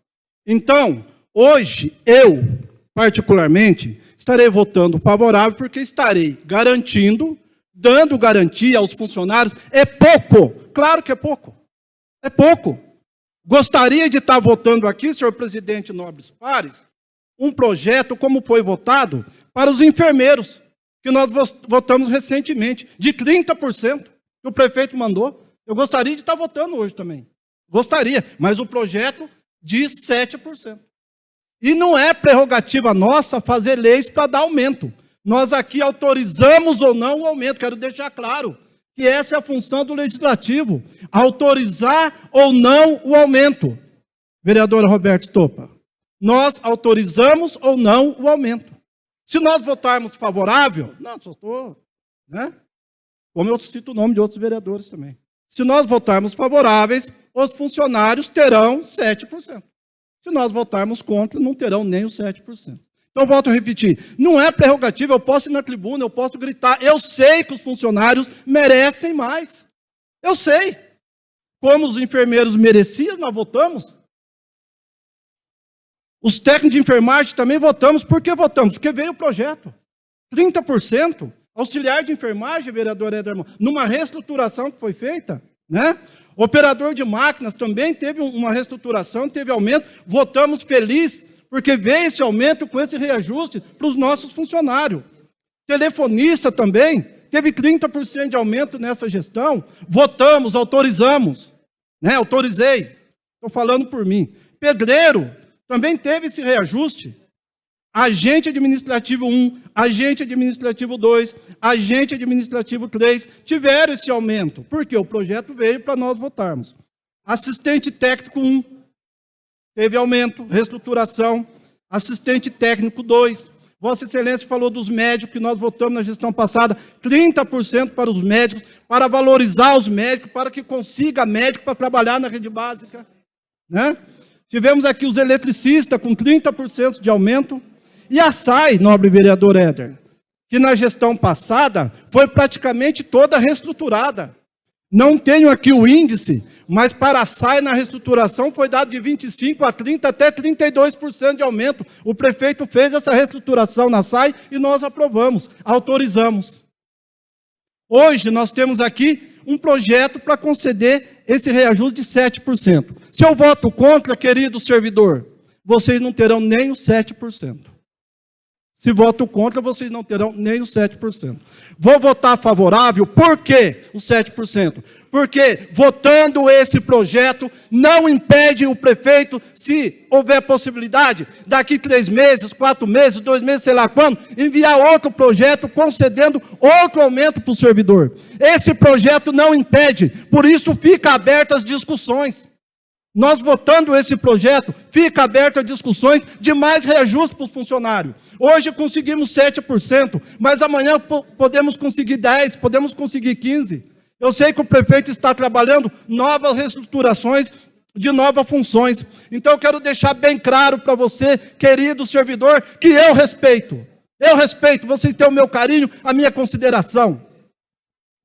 Então, hoje, eu, particularmente, estarei votando favorável porque estarei garantindo, dando garantia aos funcionários. É pouco, claro que é pouco. É pouco. Gostaria de estar votando aqui, senhor presidente Nobres Pares, um projeto como foi votado para os enfermeiros, que nós votamos recentemente, de 30%, que o prefeito mandou. Eu gostaria de estar votando hoje também. Gostaria, mas o projeto diz 7%. E não é prerrogativa nossa fazer leis para dar aumento. Nós aqui autorizamos ou não o aumento, quero deixar claro que essa é a função do legislativo, autorizar ou não o aumento. Vereadora Roberta Estopa, nós autorizamos ou não o aumento. Se nós votarmos favorável, não, só estou, né? Como eu cito o nome de outros vereadores também. Se nós votarmos favoráveis, os funcionários terão 7%. Se nós votarmos contra, não terão nem os 7%. Então, volto a repetir, não é prerrogativa, eu posso ir na tribuna, eu posso gritar, eu sei que os funcionários merecem mais. Eu sei. Como os enfermeiros mereciam, nós votamos. Os técnicos de enfermagem também votamos. Por que votamos? Porque veio o projeto. 30%, auxiliar de enfermagem, vereador Ederman, numa reestruturação que foi feita, né? Operador de máquinas também teve uma reestruturação, teve aumento, votamos feliz, porque veio esse aumento com esse reajuste para os nossos funcionários. Telefonista também, teve 30% de aumento nessa gestão, votamos, autorizamos, né? Autorizei, estou falando por mim. Pedreiro, também teve esse reajuste. Agente administrativo 1, agente administrativo 2, agente administrativo 3, tiveram esse aumento, porque o projeto veio para nós votarmos. Assistente técnico 1, teve aumento, reestruturação. Assistente técnico 2. Vossa Excelência falou dos médicos, que nós votamos na gestão passada, 30% para os médicos, para valorizar os médicos, para que consiga médico para trabalhar na rede básica, né? Tivemos aqui os eletricistas com 30% de aumento. E a SAI, nobre vereador Éder, que na gestão passada foi praticamente toda reestruturada. Não tenho aqui o índice, mas para a SAI na reestruturação foi dado de 25% a 30% até 32% de aumento. O prefeito fez essa reestruturação na SAI e nós aprovamos, autorizamos. Hoje nós temos aqui um projeto para conceder esse reajuste de 7%. Se eu voto contra, querido servidor, vocês não terão nem os 7%. Se voto contra, vocês não terão nem os 7%. Vou votar favorável, por quê os 7%? Porque votando esse projeto não impede o prefeito, se houver possibilidade, daqui 3 meses, 4 meses, 2 meses, sei lá quando, enviar outro projeto concedendo outro aumento para o servidor. Esse projeto não impede, por isso fica aberto as discussões. Nós votando esse projeto, fica aberto a discussões de mais reajuste para os funcionários. Hoje conseguimos 7%, mas amanhã podemos conseguir 10%, podemos conseguir 15%. Eu sei que o prefeito está trabalhando novas reestruturações de novas funções. Então eu quero deixar bem claro para você, querido servidor, que eu respeito. Eu respeito, vocês têm o meu carinho, a minha consideração.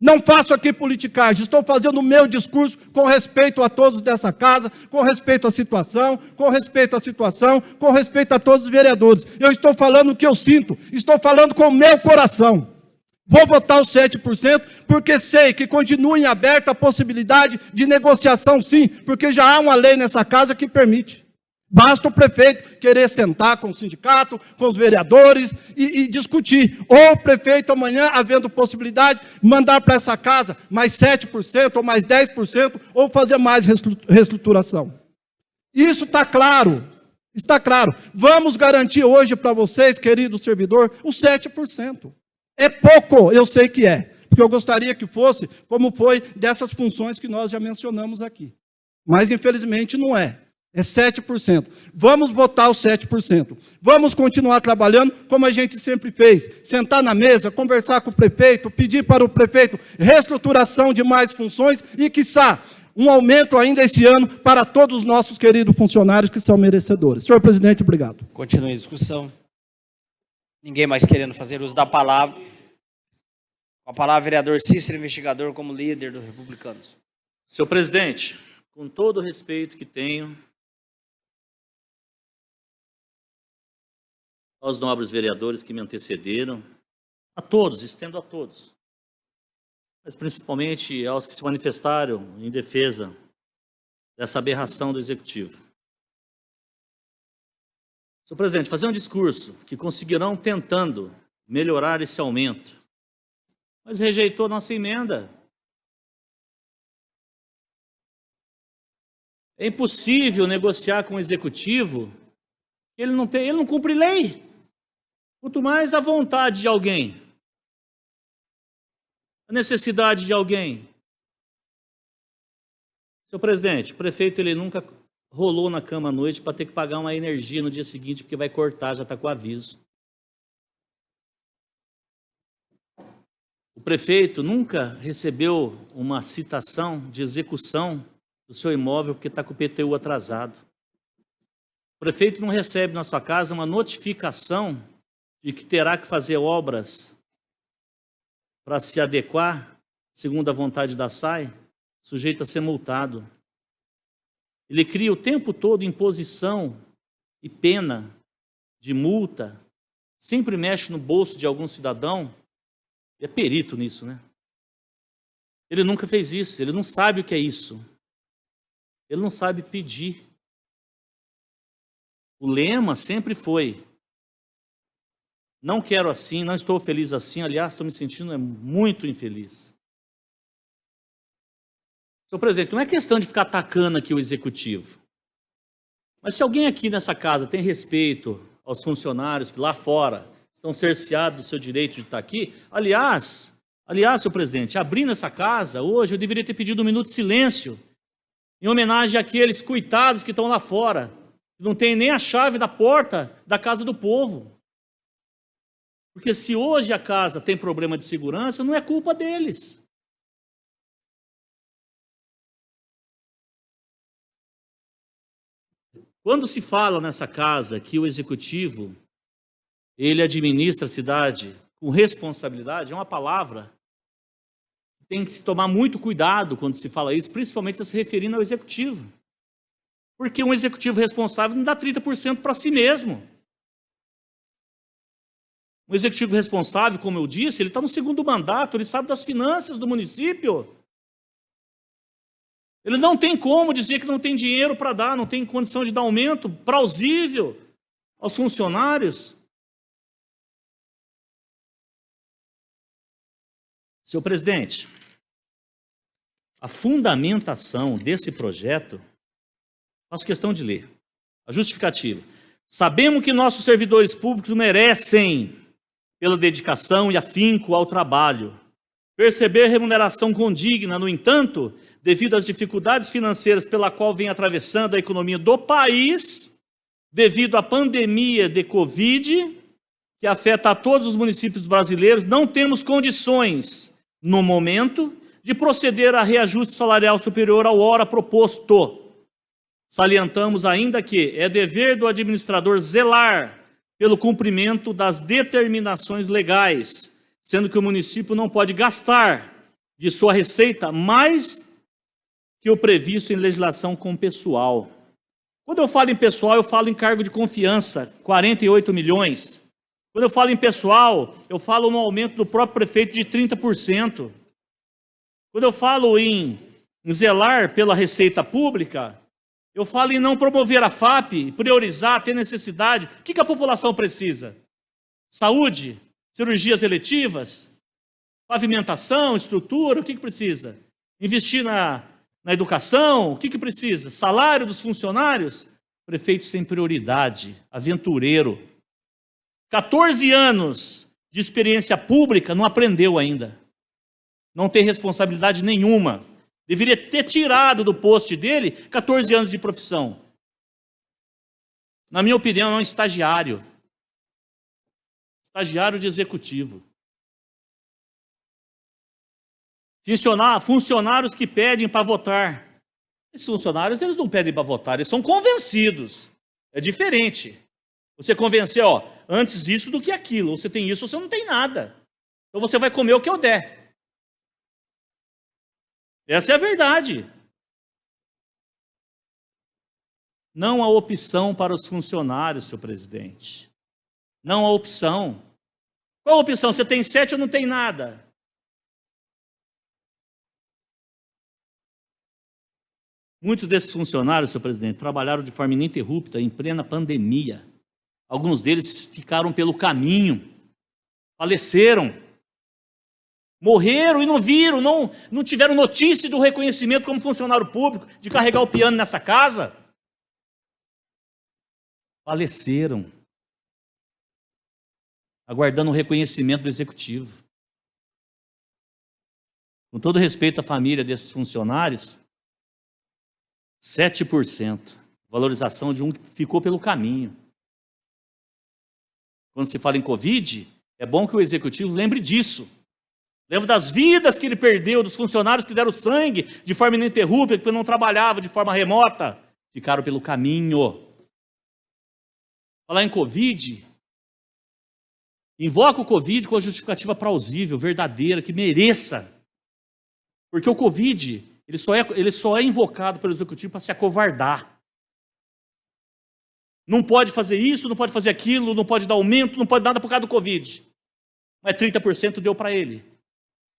Não faço aqui politicagem, estou fazendo o meu discurso com respeito a todos dessa casa, com respeito à situação, com respeito a todos os vereadores. Eu estou falando o que eu sinto, estou falando com o meu coração. Vou votar os 7%, porque sei que continua em aberta a possibilidade de negociação, sim, porque já há uma lei nessa casa que permite. Basta o prefeito querer sentar com o sindicato, com os vereadores e discutir. Ou o prefeito amanhã, havendo possibilidade, mandar para essa casa mais 7% ou mais 10%, ou fazer mais reestruturação. Isso está claro, está claro. Vamos garantir hoje para vocês, querido servidor, os 7%. É pouco, eu sei que é, porque eu gostaria que fosse como foi dessas funções que nós já mencionamos aqui. Mas, infelizmente, não é. É 7%. Vamos votar os 7%. Vamos continuar trabalhando como a gente sempre fez. Sentar na mesa, conversar com o prefeito, pedir para o prefeito reestruturação de mais funções e, quiçá, um aumento ainda esse ano para todos os nossos queridos funcionários que são merecedores. Senhor presidente, obrigado. Continue a discussão. Ninguém mais querendo fazer uso da palavra. Com a palavra, vereador Cícero, investigador, como líder dos Republicanos. Senhor presidente, com todo o respeito que tenho aos nobres vereadores que me antecederam, a todos, estendo a todos, mas principalmente aos que se manifestaram em defesa dessa aberração do Executivo. Senhor presidente, fazer um discurso que conseguirão tentando melhorar esse aumento, mas rejeitou nossa emenda. É impossível negociar com o Executivo, ele não cumpre lei. Quanto mais a vontade de alguém, a necessidade de alguém. Senhor presidente, o prefeito ele nunca rolou na cama à noite para ter que pagar uma energia no dia seguinte, porque vai cortar, já está com aviso. O prefeito nunca recebeu uma citação de execução do seu imóvel porque está com o PTU atrasado. O prefeito não recebe na sua casa uma notificação de que terá que fazer obras para se adequar, segundo a vontade da SAI, sujeito a ser multado. Ele cria o tempo todo imposição e pena de multa, sempre mexe no bolso de algum cidadão, e é perito nisso, né? Ele nunca fez isso, ele não sabe o que é isso. Ele não sabe pedir. O lema sempre foi: não quero assim, não estou feliz assim, aliás, estou me sentindo muito infeliz. Senhor presidente, não é questão de ficar atacando aqui o Executivo. Mas se alguém aqui nessa casa tem respeito aos funcionários que lá fora estão cerceados do seu direito de estar aqui, aliás, senhor presidente, abrindo essa casa, hoje eu deveria ter pedido um minuto de silêncio, em homenagem àqueles coitados que estão lá fora, que não têm nem a chave da porta da casa do povo. Porque se hoje a casa tem problema de segurança, não é culpa deles. Quando se fala nessa casa que o Executivo, ele administra a cidade com responsabilidade, é uma palavra que tem que se tomar muito cuidado quando se fala isso, principalmente se referindo ao Executivo. Porque um Executivo responsável não dá 30% para si mesmo. Um executivo responsável, como eu disse, ele está no segundo mandato, ele sabe das finanças do município. Ele não tem como dizer que não tem dinheiro para dar, não tem condição de dar aumento plausível aos funcionários. Senhor presidente, a fundamentação desse projeto, faço questão de ler, a justificativa. Sabemos que nossos servidores públicos merecem, pela dedicação e afinco ao trabalho, perceber remuneração condigna, no entanto, devido às dificuldades financeiras pela qual vem atravessando a economia do país, devido à pandemia de Covid, que afeta a todos os municípios brasileiros, não temos condições, no momento, de proceder a reajuste salarial superior ao hora proposto. Salientamos ainda que é dever do administrador zelar pelo cumprimento das determinações legais, sendo que o município não pode gastar de sua receita mais que o previsto em legislação com pessoal. Quando eu falo em pessoal, eu falo em cargo de confiança, 48 milhões. Quando eu falo em pessoal, eu falo no aumento do próprio prefeito de 30%. Quando eu falo em zelar pela receita pública, eu falo em não promover a FAP, priorizar, ter necessidade. O que a população precisa? Saúde? Cirurgias eletivas? Pavimentação? Estrutura? O que precisa? Investir na educação? O que precisa? Salário dos funcionários? Prefeito sem prioridade, aventureiro. 14 anos de experiência pública, não aprendeu ainda. Não tem responsabilidade nenhuma. Deveria ter tirado do post dele 14 anos de profissão. Na minha opinião, é um estagiário. Estagiário de executivo. Funcionários que pedem para votar. Esses funcionários, eles não pedem para votar, eles são convencidos. É diferente. Você convencer, ó, antes isso do que aquilo. Você tem isso, você não tem nada. Então você vai comer o que eu der. Essa é a verdade. Não há opção para os funcionários, senhor presidente. Não há opção. Qual a opção? Você tem 7 ou não tem nada? Muitos desses funcionários, senhor presidente, trabalharam de forma ininterrupta em plena pandemia. Alguns deles ficaram pelo caminho, faleceram, morreram e não viram, não tiveram notícia do reconhecimento como funcionário público, de carregar o piano nessa casa. Faleceram, aguardando o reconhecimento do executivo. Com todo respeito à família desses funcionários, 7%, valorização de um que ficou pelo caminho. Quando se fala em Covid, é bom que o executivo lembre disso. Lembre das vidas que ele perdeu, dos funcionários que deram sangue de forma ininterrupta, que não trabalhavam de forma remota, ficaram pelo caminho. Falar em Covid, invoca o Covid com a justificativa plausível, verdadeira, que mereça. Porque o Covid, ele só é invocado pelo executivo para se acovardar. Não pode fazer isso, não pode fazer aquilo, não pode dar aumento, não pode nada por causa do Covid. Mas 30% deu para ele.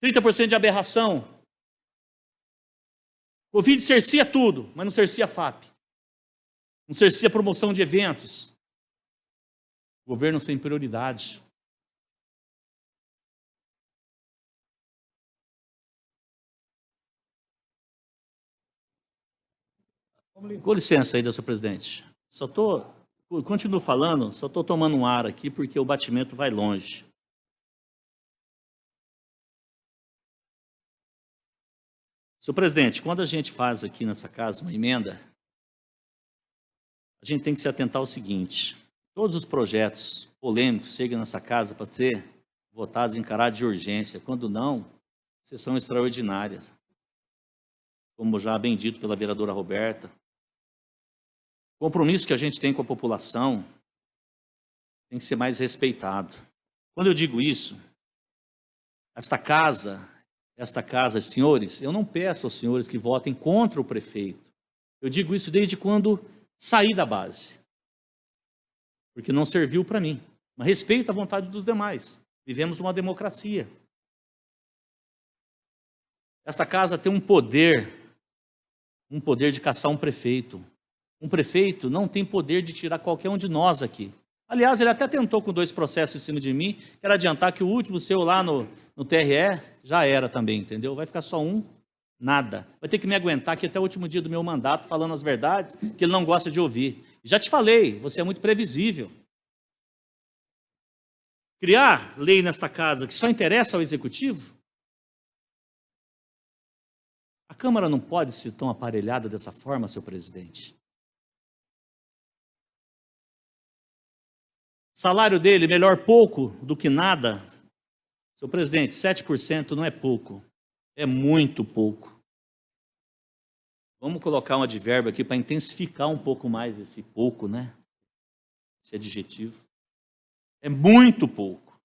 30% de aberração. Covid cercia tudo, mas não cercia a FAP. Não cercia a promoção de eventos. Governo sem prioridade. Com licença aí, senhor presidente. Continuo falando, só estou tomando um ar aqui porque o batimento vai longe. Senhor presidente, quando a gente faz aqui nessa casa uma emenda, a gente tem que se atentar ao seguinte: todos os projetos polêmicos chegam nessa casa para ser votados em caráter de urgência. Quando não, sessão extraordinária. Como já bem dito pela vereadora Roberta. O compromisso que a gente tem com a população tem que ser mais respeitado. Quando eu digo isso, esta casa, senhores, eu não peço aos senhores que votem contra o prefeito. Eu digo isso desde quando saí da base. Porque não serviu para mim. Mas respeito a vontade dos demais. Vivemos uma democracia. Esta casa tem um poder de caçar um prefeito. Um prefeito não tem poder de tirar qualquer um de nós aqui. Aliás, ele até tentou com 2 processos em cima de mim, quero adiantar que o último seu lá no TRE já era também, entendeu? Vai ficar só um, nada. Vai ter que me aguentar aqui até o último dia do meu mandato, falando as verdades que ele não gosta de ouvir. Já te falei, você é muito previsível. Criar lei nesta casa que só interessa ao executivo? A Câmara não pode ser tão aparelhada dessa forma, senhor presidente. Salário dele, melhor pouco do que nada. Senhor presidente, 7% não é pouco, é muito pouco. Vamos colocar um advérbio aqui para intensificar um pouco mais esse pouco, né? Esse adjetivo. É muito pouco,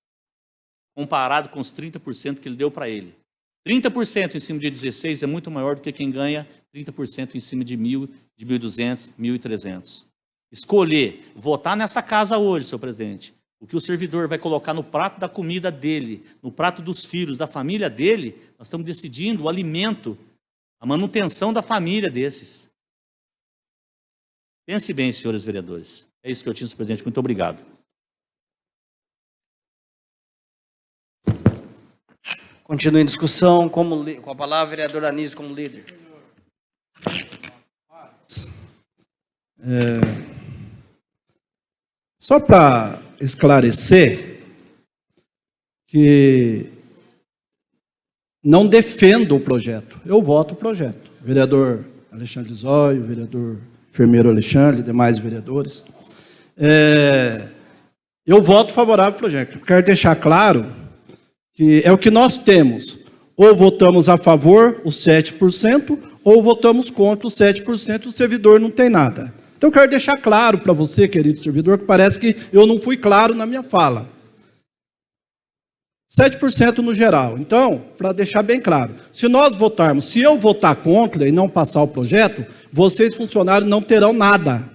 comparado com os 30% que ele deu para ele. 30% em cima de 16 é muito maior do que quem ganha 30% em cima de 1.000, de 1.200, 1.300. Escolher, votar nessa casa hoje, senhor presidente, o que o servidor vai colocar no prato da comida dele, no prato dos filhos, da família dele, nós estamos decidindo o alimento, a manutenção da família desses. Pense bem, senhores vereadores. É isso que eu tinha, senhor presidente. Muito obrigado. Continua em discussão, com a palavra, vereador Anísio como líder. Só para esclarecer que não defendo o projeto, eu voto o projeto. Vereador Alexandre Zóio, vereador Enfermeiro Alexandre, demais vereadores. Eu voto favorável ao projeto. Quero deixar claro que é o que nós temos. Ou votamos a favor, os 7%, ou votamos contra os 7%, o servidor não tem nada. Então, eu quero deixar claro para você, querido servidor, que parece que eu não fui claro na minha fala. 7% no geral. Então, para deixar bem claro, se nós votarmos, se eu votar contra e não passar o projeto, vocês, funcionários, não terão nada.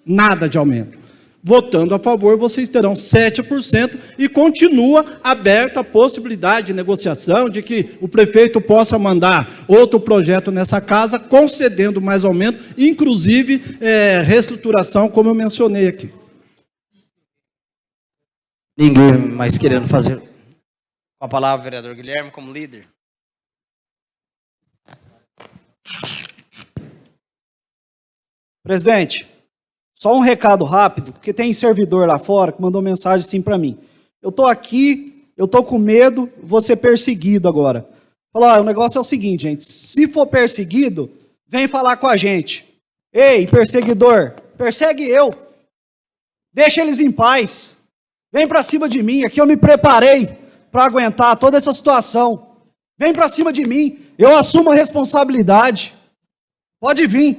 Nada de aumento. Votando a favor, vocês terão 7% e continua aberta a possibilidade de negociação, de que o prefeito possa mandar outro projeto nessa casa, concedendo mais aumento, inclusive reestruturação, como eu mencionei aqui. Ninguém mais querendo fazer. Com a palavra, vereador Guilherme, como líder. Presidente, só um recado rápido, porque tem servidor lá fora que mandou mensagem assim para mim. Eu estou aqui, eu estou com medo, vou ser perseguido agora. Falou, o negócio é o seguinte, gente, se for perseguido, vem falar com a gente. Ei, perseguidor, persegue eu. Deixa eles em paz. Vem para cima de mim, aqui eu me preparei para aguentar toda essa situação. Vem para cima de mim, eu assumo a responsabilidade. Pode vir.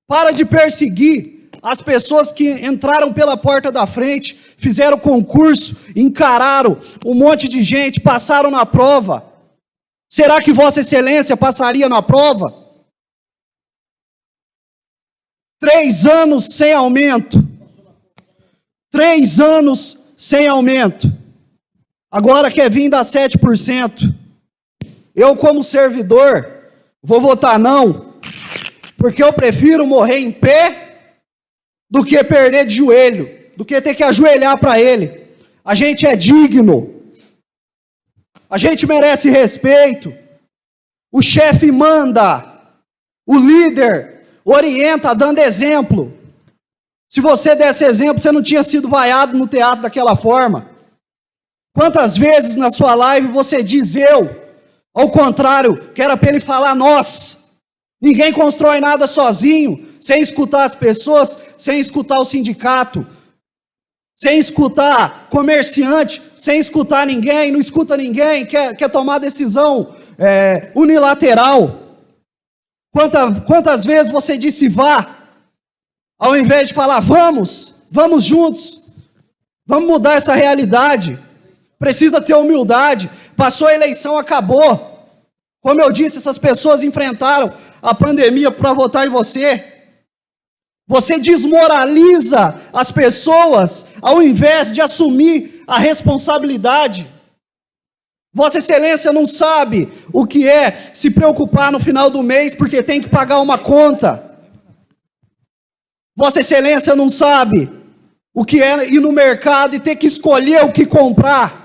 Para de perseguir as pessoas que entraram pela porta da frente, fizeram concurso, encararam um monte de gente, passaram na prova. Será que Vossa Excelência passaria na prova? 3 anos sem aumento. 3 anos sem aumento. Agora quer vir dar 7%. Eu, como servidor, vou votar não, porque eu prefiro morrer em pé do que perder de joelho, do que ter que ajoelhar para ele. A gente é digno. A gente merece respeito. O chefe manda. O líder orienta, dando exemplo. Se você desse exemplo, você não tinha sido vaiado no teatro daquela forma. Quantas vezes na sua live você diz eu, ao contrário, que era para ele falar nós. Ninguém constrói nada sozinho, sem escutar as pessoas, sem escutar o sindicato, sem escutar comerciante, sem escutar ninguém, não escuta ninguém, quer tomar decisão unilateral. Quantas vezes você disse vá, ao invés de falar vamos juntos, vamos mudar essa realidade. Precisa ter humildade. Passou a eleição, acabou. Como eu disse, essas pessoas enfrentaram a pandemia para votar em você. Você desmoraliza as pessoas ao invés de assumir a responsabilidade. Vossa Excelência não sabe o que é se preocupar no final do mês porque tem que pagar uma conta. Vossa Excelência não sabe o que é ir no mercado e ter que escolher o que comprar.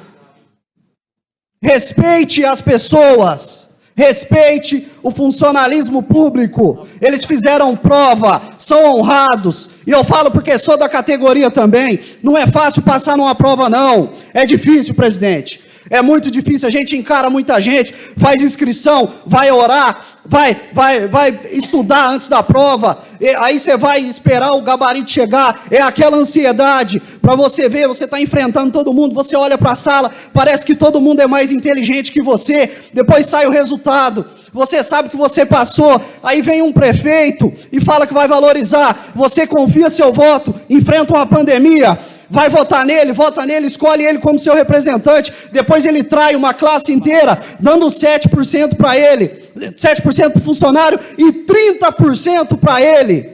Respeite as pessoas, respeite o funcionalismo público. Eles fizeram prova, são honrados. E eu falo porque sou da categoria também. Não é fácil passar numa prova, não. É difícil, presidente. É muito difícil. A gente encara muita gente, faz inscrição, vai orar, vai estudar antes da prova. Aí você vai esperar o gabarito chegar. É aquela ansiedade para você ver, você está enfrentando todo mundo, você olha para a sala, parece que todo mundo é mais inteligente que você. Depois sai o resultado. Você sabe que você passou, aí vem um prefeito e fala que vai valorizar. Você confia seu voto, enfrenta uma pandemia, vai votar nele, vota nele, escolhe ele como seu representante, depois ele trai uma classe inteira, dando 7% para ele, 7% para o funcionário e 30% para ele.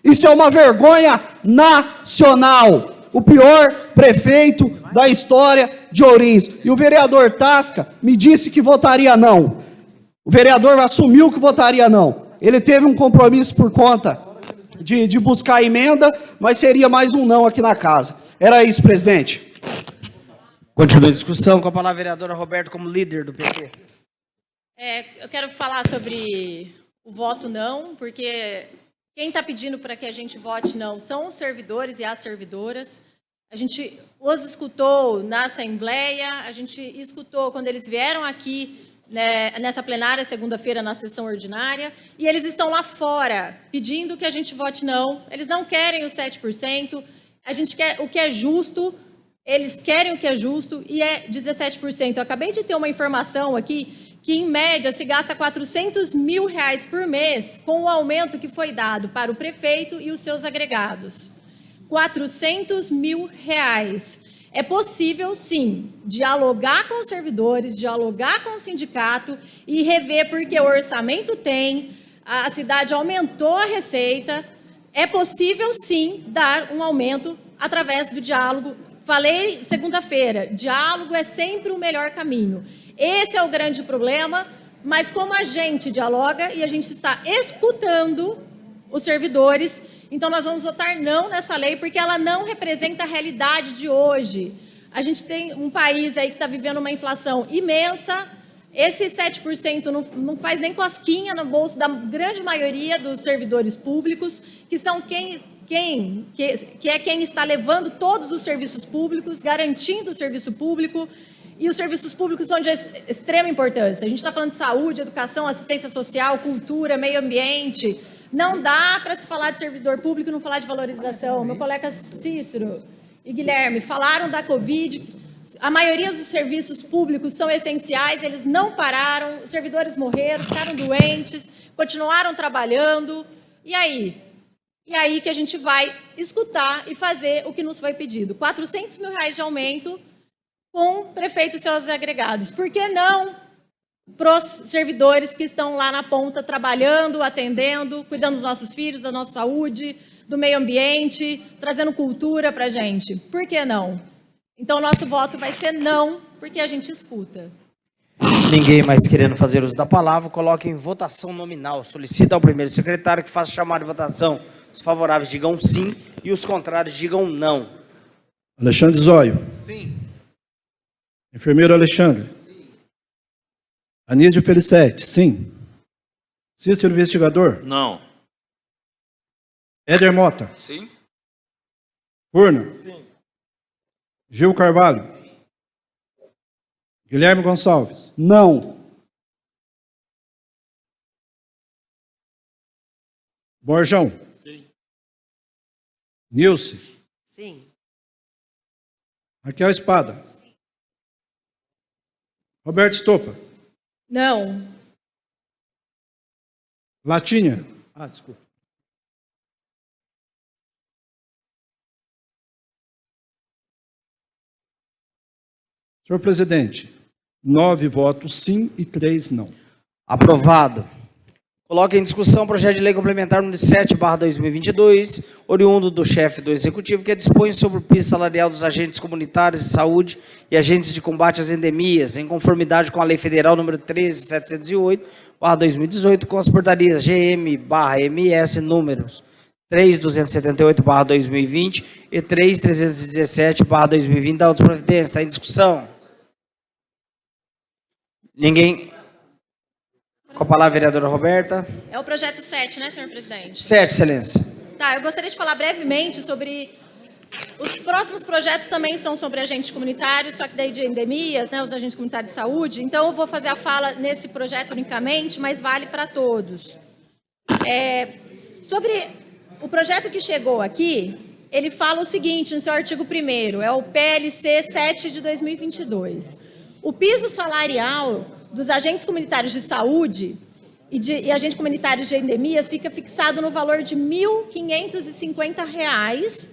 Isso é uma vergonha nacional. O pior prefeito da história de Ourinhos. E o vereador Tasca me disse que votaria não. O vereador assumiu que votaria não. Ele teve um compromisso por conta de buscar emenda, mas seria mais um não aqui na casa. Era isso, presidente. Continua a discussão com a palavra a vereadora Roberta como líder do PT. Eu quero falar sobre o voto não, porque quem está pedindo para que a gente vote não são os servidores e as servidoras. A gente os escutou na Assembleia, a gente escutou quando eles vieram aqui, nessa plenária, segunda-feira, na sessão ordinária, e eles estão lá fora, pedindo que a gente vote não. Eles não querem os 7%. A gente quer o que é justo, eles querem o que é justo e é 17%. Eu acabei de ter uma informação aqui que, em média, se gasta R$400 mil por mês com o aumento que foi dado para o prefeito e os seus agregados. R$400 mil. É possível, sim, dialogar com os servidores, dialogar com o sindicato e rever, porque o orçamento tem, a cidade aumentou a receita. É possível, sim, dar um aumento através do diálogo. Falei segunda-feira, diálogo é sempre o melhor caminho. Esse é o grande problema, mas como a gente dialoga e a gente está escutando os servidores, então nós vamos votar não nessa lei, porque ela não representa a realidade de hoje. A gente tem um país aí que está vivendo uma inflação imensa. Esse 7% não faz nem cosquinha no bolso da grande maioria dos servidores públicos, que são quem está levando todos os serviços públicos, garantindo o serviço público, e os serviços públicos são de extrema importância. A gente está falando de saúde, educação, assistência social, cultura, meio ambiente. Não dá para se falar de servidor público e não falar de valorização. Meu colega Cícero e Guilherme falaram da Covid. A maioria dos serviços públicos são essenciais, eles não pararam, os servidores morreram, ficaram doentes, continuaram trabalhando. E aí? E aí que a gente vai escutar e fazer o que nos foi pedido. R$400 mil de aumento com o prefeito e seus agregados. Por que não para os servidores que estão lá na ponta trabalhando, atendendo, cuidando dos nossos filhos, da nossa saúde, do meio ambiente, trazendo cultura para a gente? Por que não? Então, nosso voto vai ser não, porque a gente escuta. Ninguém mais querendo fazer uso da palavra, coloque em votação nominal. Solicita ao primeiro secretário que faça chamada de votação. Os favoráveis digam sim e os contrários digam não. Alexandre Zóio. Sim. Enfermeiro Alexandre. Sim. Anísio Felicete. Sim. Cícero Investigador. Não. Éder Mota. Sim. Furna. Sim. Gil Carvalho. Guilherme Gonçalves. Não. Borjão. Sim. Nilce. Sim. Raquel Espada. Sim. Roberto Estopa. Não. Latinha. Desculpa. Senhor presidente, 9 votos sim e 3 não. Aprovado. Coloque em discussão o projeto de lei complementar número 7/2022, oriundo do chefe do Executivo, que dispõe sobre o piso salarial dos agentes comunitários de saúde e agentes de combate às endemias, em conformidade com a Lei Federal número 13.708/2018, com as portarias GM/MS números 3.278/2020 e 3.317/2020 da outra providência. Está em discussão. Ninguém... Com a palavra, a vereadora Roberta. É o projeto 7, né, senhor presidente? 7, excelência. Tá, eu gostaria de falar brevemente sobre... Os próximos projetos também são sobre agentes comunitários, só que daí de endemias, né, os agentes comunitários de saúde. Então, eu vou fazer a fala nesse projeto unicamente, mas vale para todos. Sobre o projeto que chegou aqui, ele fala o seguinte, no seu artigo 1º, é o PLC 7 de 2022. O piso salarial dos agentes comunitários de saúde e agentes comunitários de endemias fica fixado no valor de R$ 1.550,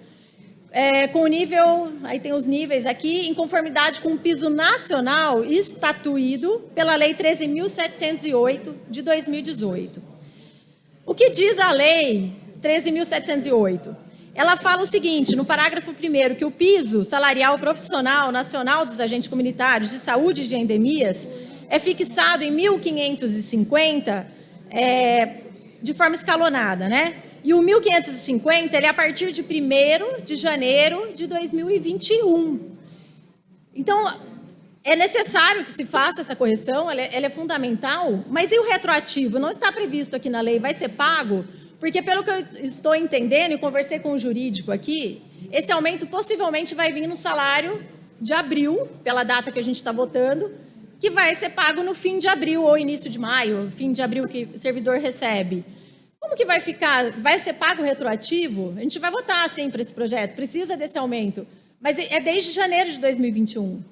com o nível, aí tem os níveis aqui, em conformidade com o piso nacional estatuído pela Lei 13.708 de 2018. O que diz a Lei 13.708? Ela fala o seguinte, no parágrafo 1º, que o piso salarial profissional nacional dos agentes comunitários de saúde e de endemias é fixado em 1.550 de forma escalonada, né? E o 1.550 ele é a partir de 1º de janeiro de 2021. Então, é necessário que se faça essa correção, ela é fundamental, mas e o retroativo? Não está previsto aqui na lei, vai ser pago? Porque, pelo que eu estou entendendo, e conversei com o jurídico aqui, esse aumento possivelmente vai vir no salário de abril, pela data que a gente está votando, que vai ser pago no fim de abril ou início de maio, fim de abril que o servidor recebe. Como que vai ficar? Vai ser pago retroativo? A gente vai votar, sim, para esse projeto. Precisa desse aumento. Mas é desde janeiro de 2021.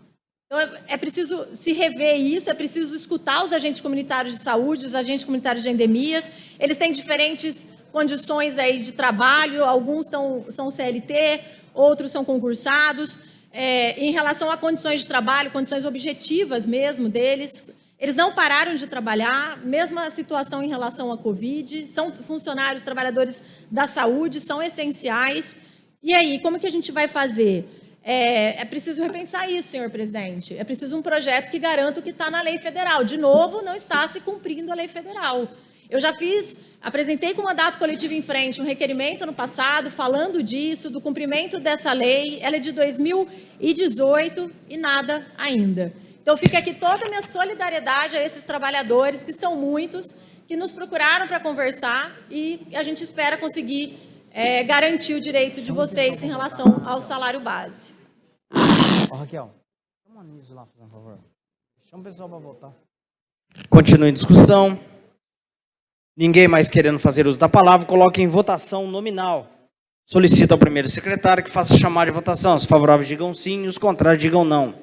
Então, é preciso se rever isso, é preciso escutar os agentes comunitários de saúde, os agentes comunitários de endemias. Eles têm diferentes condições aí de trabalho, alguns são CLT, outros são concursados. Em relação a condições de trabalho, condições objetivas mesmo deles, eles não pararam de trabalhar, mesma situação em relação à Covid, são funcionários, trabalhadores da saúde, são essenciais. E aí, como que a gente vai fazer? É preciso repensar isso, senhor presidente. É preciso um projeto que garanta o que está na lei federal. De novo, não está se cumprindo a lei federal. Eu já apresentei com o mandato coletivo em frente um requerimento no passado falando disso, do cumprimento dessa lei. Ela é de 2018 e nada ainda. Então, fica aqui toda a minha solidariedade a esses trabalhadores, que são muitos, que nos procuraram para conversar e a gente espera conseguir garantir o direito de vocês em relação ao salário base. Raquel, chama o Anísio lá, por favor. Chama o pessoal para votar. Continue em discussão. Ninguém mais querendo fazer uso da palavra, coloque em votação nominal. Solicito ao primeiro secretário que faça chamada de votação. Os favoráveis digam sim e os contrários digam não.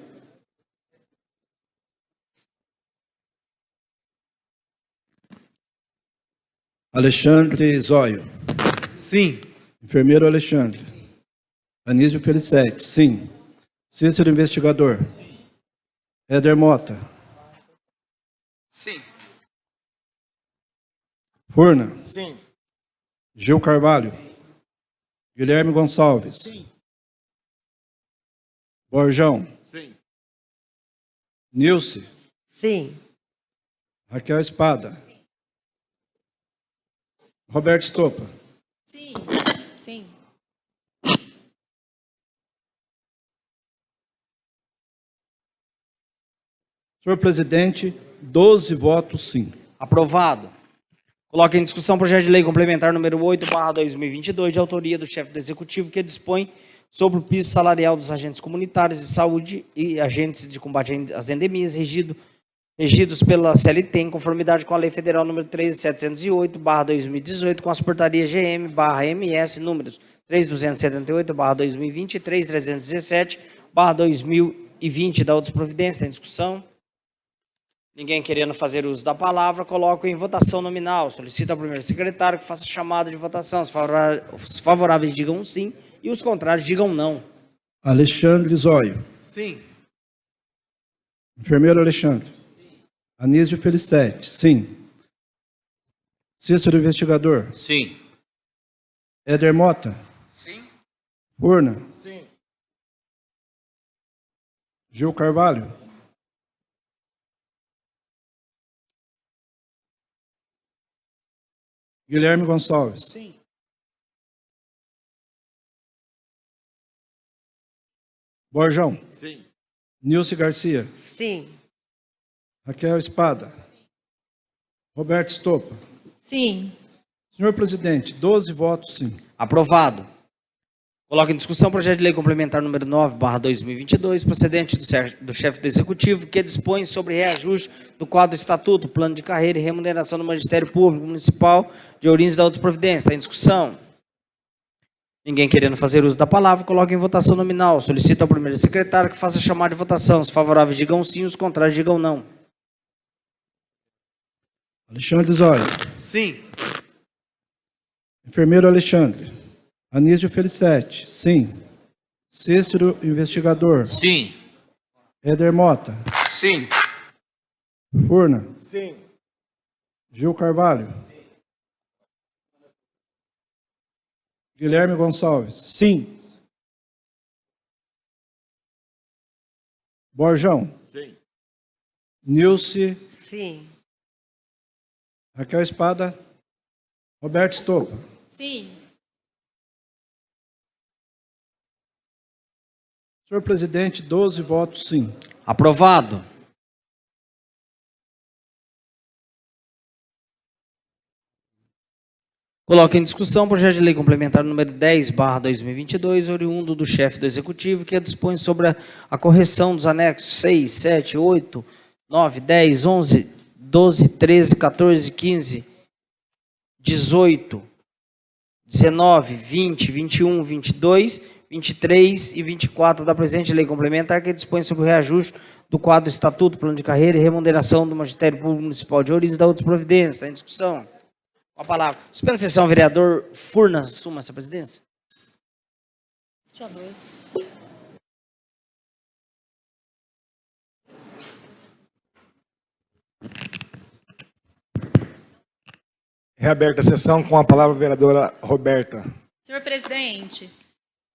Alexandre Zóio. Sim. Enfermeiro Alexandre. Anísio Felicete. Sim. Cícero Investigador. Sim. Éder Mota. Sim. Furna. Sim. Gil Carvalho. Guilherme Gonçalves. Sim. Borjão. Sim. Nilce. Sim. Raquel Espada. Roberto Estopa. Sim, sim. Senhor presidente, 12 votos sim. Aprovado. Coloque em discussão o projeto de lei complementar número 8/2022, de autoria do chefe do Executivo, que dispõe sobre o piso salarial dos agentes comunitários de saúde e agentes de combate às endemias regidos pela CLT, em conformidade com a Lei Federal número 3708/2018, com as portarias GM/MS números 3278/2020 e 3317/2020 da outras providências. Tem discussão? Ninguém querendo fazer uso da palavra, coloco em votação nominal. Solicito ao primeiro secretário que faça chamada de votação. Os favoráveis digam sim e os contrários digam não. Alexandre Zóio. Sim. Enfermeiro Alexandre. Sim. Anísio Felicete. Sim. Cícero Investigador. Sim. Éder Mota. Sim. Furna. Sim. Gil Carvalho. Guilherme Gonçalves. Sim. Borjão. Sim. Nilce Garcia. Sim. Raquel Espada. Roberto Estopa. Sim. Senhor presidente, 12 votos sim. Aprovado. Coloco em discussão o projeto de lei complementar número 9/2022, procedente do chefe do Executivo, que dispõe sobre reajuste do quadro estatuto, plano de carreira e remuneração do Magistério Público Municipal de Ourinhos e da outras providências. Está em discussão? Ninguém querendo fazer uso da palavra, coloque em votação nominal. Solicito ao primeiro secretário que faça chamada de votação. Os favoráveis digam sim, os contrários digam não. Alexandre Zóio. Sim. Enfermeiro Alexandre. Anísio Felicete. Sim. Cícero Investigador. Sim. Éder Mota. Sim. Furna. Sim. Gil Carvalho. Guilherme Gonçalves. Sim. Borjão. Sim. Nilce. Sim. Raquel Espada. Roberto Estopa. Sim. Senhor presidente, 12 votos sim. Aprovado. Coloco em discussão o projeto de lei complementar número 10/2022, oriundo do chefe do Executivo, que dispõe sobre a correção dos anexos 6, 7, 8, 9, 10, 11, 12, 13, 14, 15 18, 19, 20, 21, 22, 23 e 24 da presente lei complementar, que dispõe sobre o reajuste do quadro Estatuto, Plano de Carreira e Remuneração do Magistério Público Municipal de Ourinhos e da outras providências. Está em discussão. Com a palavra. Suspenda a sessão, vereador Furnas, assuma essa presidência. Reaberta a sessão, com a palavra a vereadora Roberta. Senhor presidente,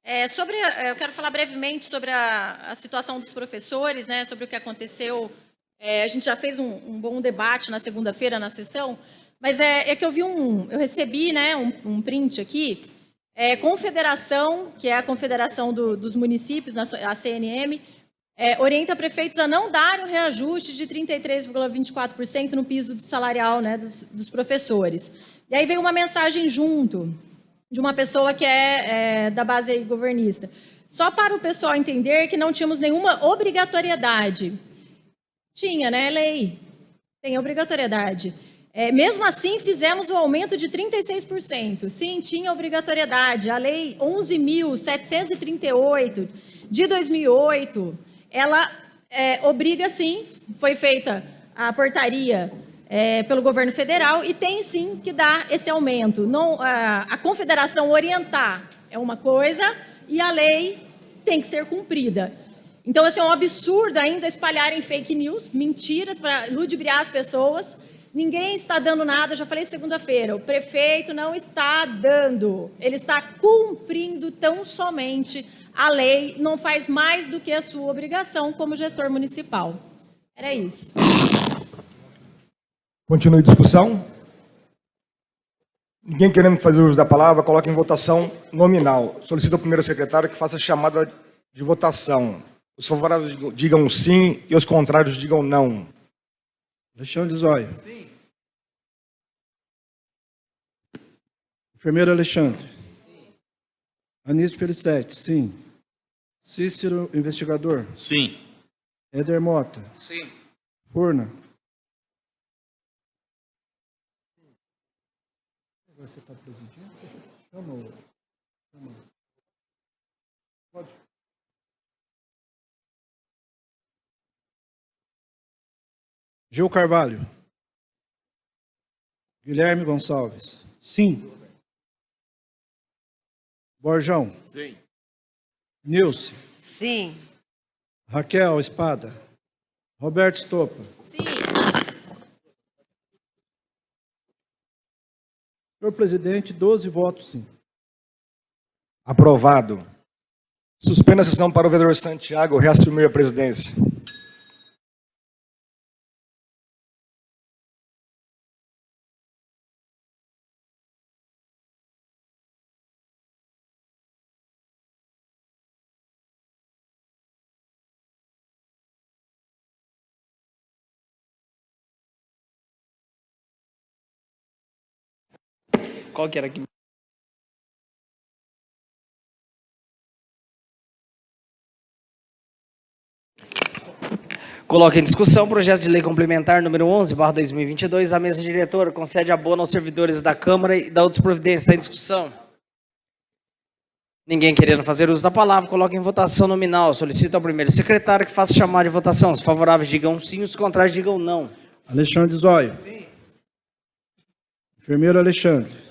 eu quero falar brevemente sobre a situação dos professores, né, sobre o que aconteceu. A gente já fez um bom debate na segunda-feira na sessão, mas é que eu recebi, né, um print aqui, confederação, que é a confederação dos municípios, a CNM, orienta prefeitos a não darem o reajuste de 33,24% no piso salarial, né, dos professores. E aí veio uma mensagem junto de uma pessoa que é da base aí governista. Só para o pessoal entender que não tínhamos nenhuma obrigatoriedade. Tinha, né, lei? Tem obrigatoriedade. Mesmo assim, fizemos o aumento de 36%. Sim, tinha obrigatoriedade. A lei 11.738 de 2008, ela obriga, sim, foi feita a portaria pelo governo federal e tem, sim, que dar esse aumento. Não, a confederação orientar é uma coisa e a lei tem que ser cumprida. Então, assim, é um absurdo ainda espalharem fake news, mentiras para ludibriar as pessoas. Ninguém está dando nada, já falei segunda-feira, o prefeito não está dando, ele está cumprindo tão somente a lei, não faz mais do que a sua obrigação como gestor municipal. Era isso. Continue a discussão. Ninguém querendo fazer uso da palavra, coloque em votação nominal. Solicito ao primeiro secretário que faça a chamada de votação. Os favoráveis digam sim e os contrários digam não. Alexandre Zóio. Sim. Enfermeiro Alexandre. Sim. Anísio Felicete. Sim. Cícero, investigador. Sim. Éder Mota. Sim. Furna. Você está presidindo? Chama. Pode. Gil Carvalho. Guilherme Gonçalves. Sim. Borjão. Sim. Sim. Nilce. Raquel Espada. Roberto Estopa. Sim. Senhor presidente, 12 votos sim. Aprovado. Suspenda a sessão para o vereador Santiago reassumir a presidência. Qual que era aqui? Coloca em discussão o projeto de lei complementar número 11/2022. A mesa diretora concede abono aos servidores da Câmara e da outras providências. Está em discussão. Ninguém querendo fazer uso da palavra, coloca em votação nominal. Solicito ao primeiro secretário que faça chamada de votação. Os favoráveis digam sim, os contrários digam não. Alexandre Zóio. Sim. Enfermeiro Alexandre.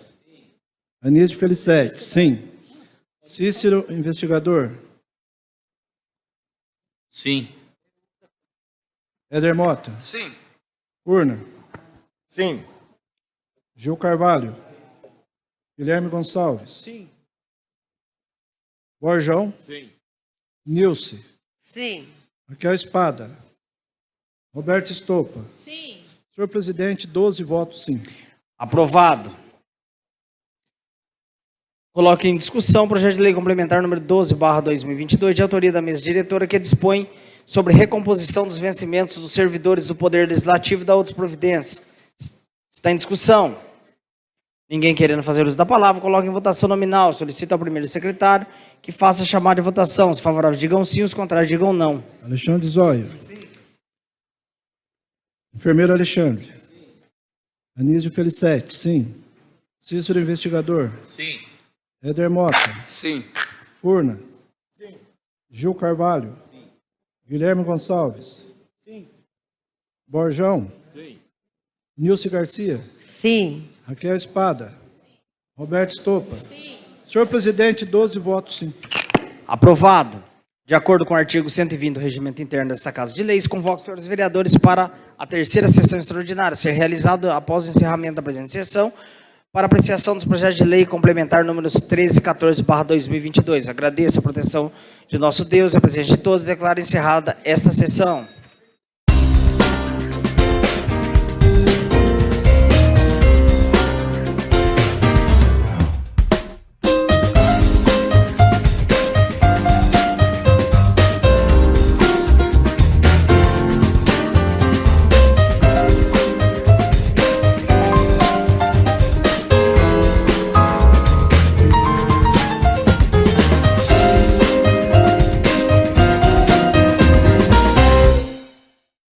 Anísio Felicete. Sim. Cícero, investigador. Sim. Éder Mota. Sim. Urna. Sim. Gil Carvalho. Guilherme Gonçalves. Sim. Borjão. Sim. Nilce. Sim. Raquel Espada. Roberto Estopa. Sim. Senhor presidente, 12 votos sim. Aprovado. Coloque em discussão o projeto de lei complementar número 12/2022, de autoria da mesa diretora, que dispõe sobre recomposição dos vencimentos dos servidores do Poder Legislativo e da outras providências. Está em discussão. Ninguém querendo fazer uso da palavra, coloque em votação nominal. Solicito ao primeiro secretário que faça a chamada de votação. Os favoráveis digam sim, os contrários digam não. Alexandre Zóio. Enfermeiro Alexandre. Anísio Felicete. Sim. Cícero Investigador. Sim. Éder Mota. Sim. Furna. Sim. Gil Carvalho. Sim. Guilherme Gonçalves. Sim. Borjão. Sim. Nilce Garcia. Sim. Raquel Espada. Roberto Estopa. Sim. Senhor presidente, 12 votos sim. Aprovado. De acordo com o artigo 120 do Regimento Interno desta Casa de Leis, convoco os senhores vereadores para a terceira sessão extraordinária, ser realizada após o encerramento da presente sessão, para apreciação dos projetos de lei complementar números 13 e 14/2022. Agradeço a proteção de nosso Deus, a presença de todos, e declaro encerrada esta sessão.